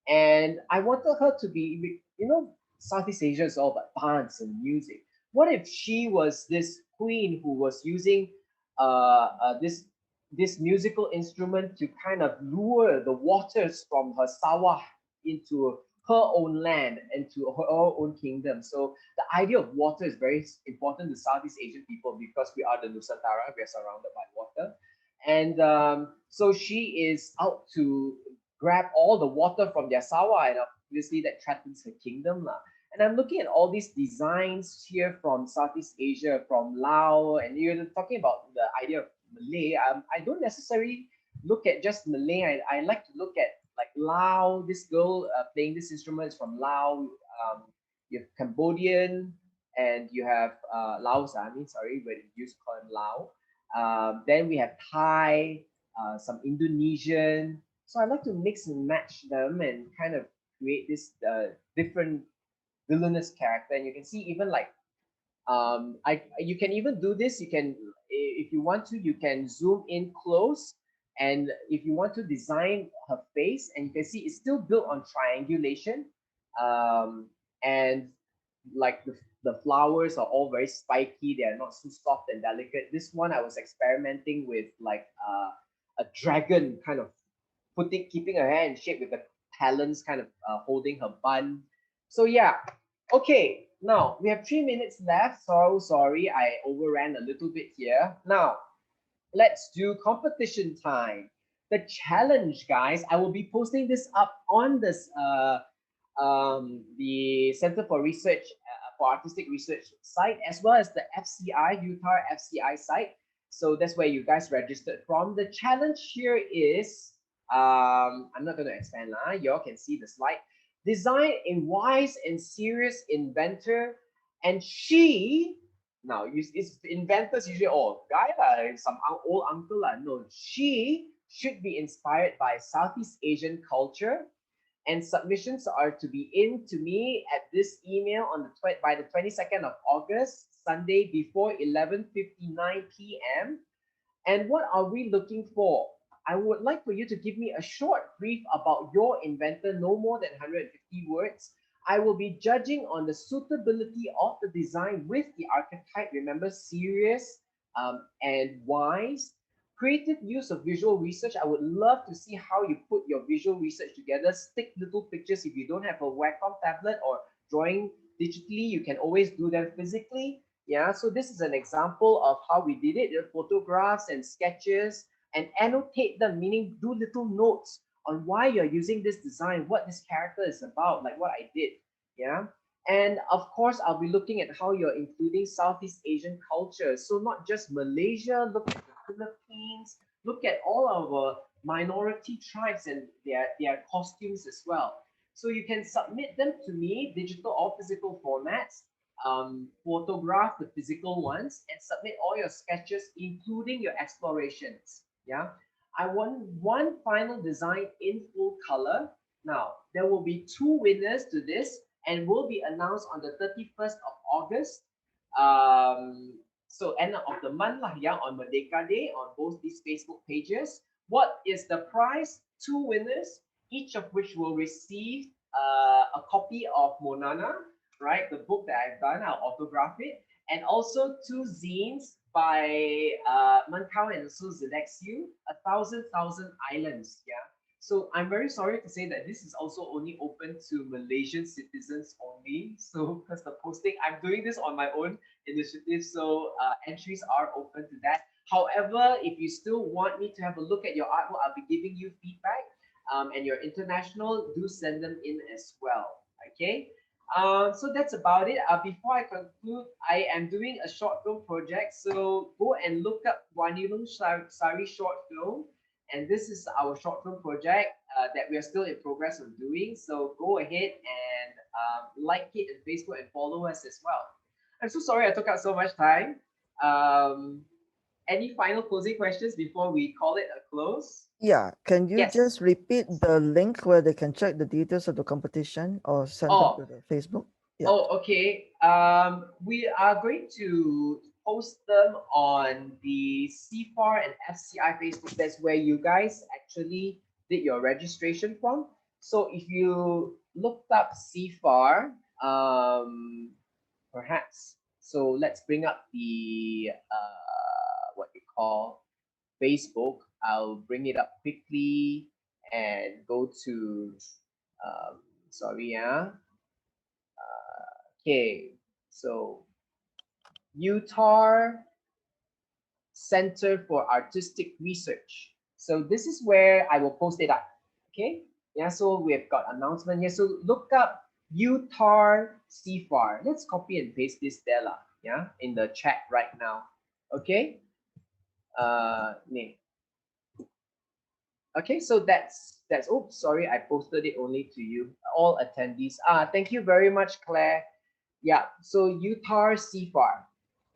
and I wanted her to be, you know, Southeast Asia is all about dance and music. What if she was this queen who was using this musical instrument to kind of lure the waters from her sawah into her own land and to her own kingdom. So the idea of water is very important to Southeast Asian people because we are the Nusantara, we are surrounded by water. And so she is out to grab all the water from their sawah, and obviously that threatens her kingdom. And I'm looking at all these designs here from Southeast Asia, from Laos, and you're talking about the idea of Malay. I don't necessarily look at just Malay. I like to look at like Lao. This girl playing this instrument is from Lao. You have Cambodian, and you have Laos. I mean, sorry, but you used to call him Lao. Then we have Thai, some Indonesian. So I like to mix and match them and kind of create this different villainous character. And you can see even like you can even do this. You can, if you want to, you can zoom in close, and if you want to design her face, and you can see it's still built on triangulation, and like the flowers are all very spiky. They are not so soft and delicate. This one I was experimenting with like a dragon kind of keeping her hair in shape with the talons kind of holding her bun. So yeah, okay. Now we have 3 minutes left. So sorry, I overran a little bit here. Now let's do competition time. The challenge, guys. I will be posting this up on this the Center for Research for Artistic Research site, as well as the FCI UTAR FCI site. So that's where you guys registered from. The challenge here is I'm not going to expand now. You all can see the slide. Design a wise and serious inventor, and she. Now, it's inventors usually guy some old uncle No, she should be inspired by Southeast Asian culture, and submissions are to be in to me at this email on by the 22nd of August, Sunday before 11:59 p.m. And what are we looking for? I would like for you to give me a short brief about your inventor, no more than 150 words. I will be judging on the suitability of the design with the archetype. Remember, serious and wise. Creative use of visual research. I would love to see how you put your visual research together. Stick little pictures if you don't have a Wacom tablet or drawing digitally, you can always do them physically. Yeah, so this is an example of how we did it, the photographs and sketches, and annotate them, meaning do little notes on why you're using this design, what this character is about, like what I did. Yeah. And of course, I'll be looking at how you're including Southeast Asian cultures. So not just Malaysia, look at the Philippines, look at all our minority tribes and their costumes as well. So you can submit them to me, digital or physical formats, photograph the physical ones, and submit all your sketches, including your explorations. Yeah. I want one final design in full color. Now, there will be two winners to this and will be announced on the 31st of August. So end of the month lah, yeah, on Merdeka Day on both these Facebook pages. What is the prize? Two winners, each of which will receive a copy of Monana, right? The book that I've done, I'll autograph it, and also two zines by Mankau and also Zedexu, 1,000 Islands. Yeah. So I'm very sorry to say that this is also only open to Malaysian citizens only. So because the posting, I'm doing this on my own initiative, so entries are open to that. However, if you still want me to have a look at your artwork, I'll be giving you feedback. And your international, do send them in as well. Okay. So that's about it. Before I conclude, I am doing a short film project. So go and look up Walinong Sari short film. And this is our short film project that we are still in progress of doing. So go ahead and like it on Facebook and follow us as well. I'm so sorry I took up so much time. Any final closing questions before we call it a close?
Yeah, can you
Yes.
just repeat the link where they can check the details of the competition or send them to
Oh,
the Facebook? Yeah.
oh, okay. We are going to post them on the CFAR and FCI Facebook. That's where you guys actually did your registration from. So if you looked up CFAR, perhaps. So let's bring up the what you call Facebook. I'll bring it up quickly and go to sorry, yeah. Okay, so UTAR Center for Artistic Research. So this is where I will post it up. Okay, yeah. So we've got announcement here. So look up UTAR CFAR. Let's copy and paste this there, lah. Yeah, in the chat right now. Okay. Name. Okay, so that's oops, sorry, I posted it only to you, all attendees. Thank you very much, Claire. Yeah, so UTAR CFAR.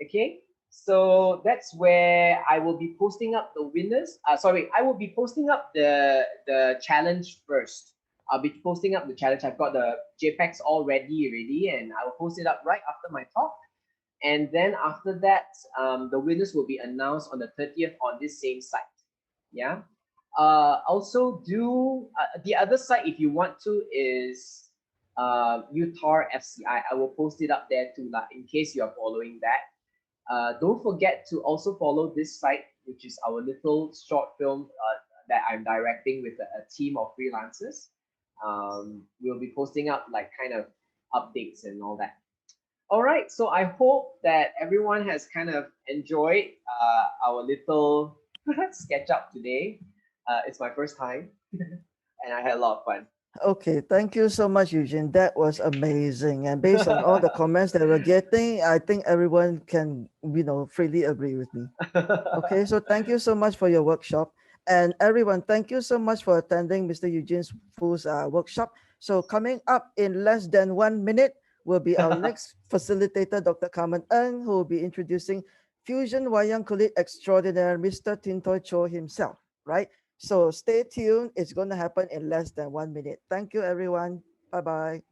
Okay, so that's where I will be posting up the winners. Sorry, I will be posting up the challenge first. I'll be posting up the challenge. I've got the JPEGs all ready already, and I will post it up right after my talk. And then after that, the winners will be announced on the 30th on this same site. Yeah. Also do the other site if you want to is UTAR FCI. I will post it up there too, in case you're following that. Don't forget to also follow this site, which is our little short film that I'm directing with a team of freelancers. We'll be posting up like kind of updates and all that. All right, so I hope that everyone has kind of enjoyed our little sketch up today. It's my first time and I had a lot of fun.
Okay, thank you so much, Eugene. That was amazing. And based on all the comments that we're getting, I think everyone can, freely agree with me. Okay, so thank you so much for your workshop. And everyone, thank you so much for attending Mr. Eugene Foo's workshop. So coming up in less than 1 minute will be our next facilitator, Dr. Carmen Ng, who will be introducing Fusion Wayang Kulit extraordinaire, Mr. Tintoy Cho himself, right? So stay tuned. It's going to happen in less than 1 minute. Thank you, everyone. Bye-bye.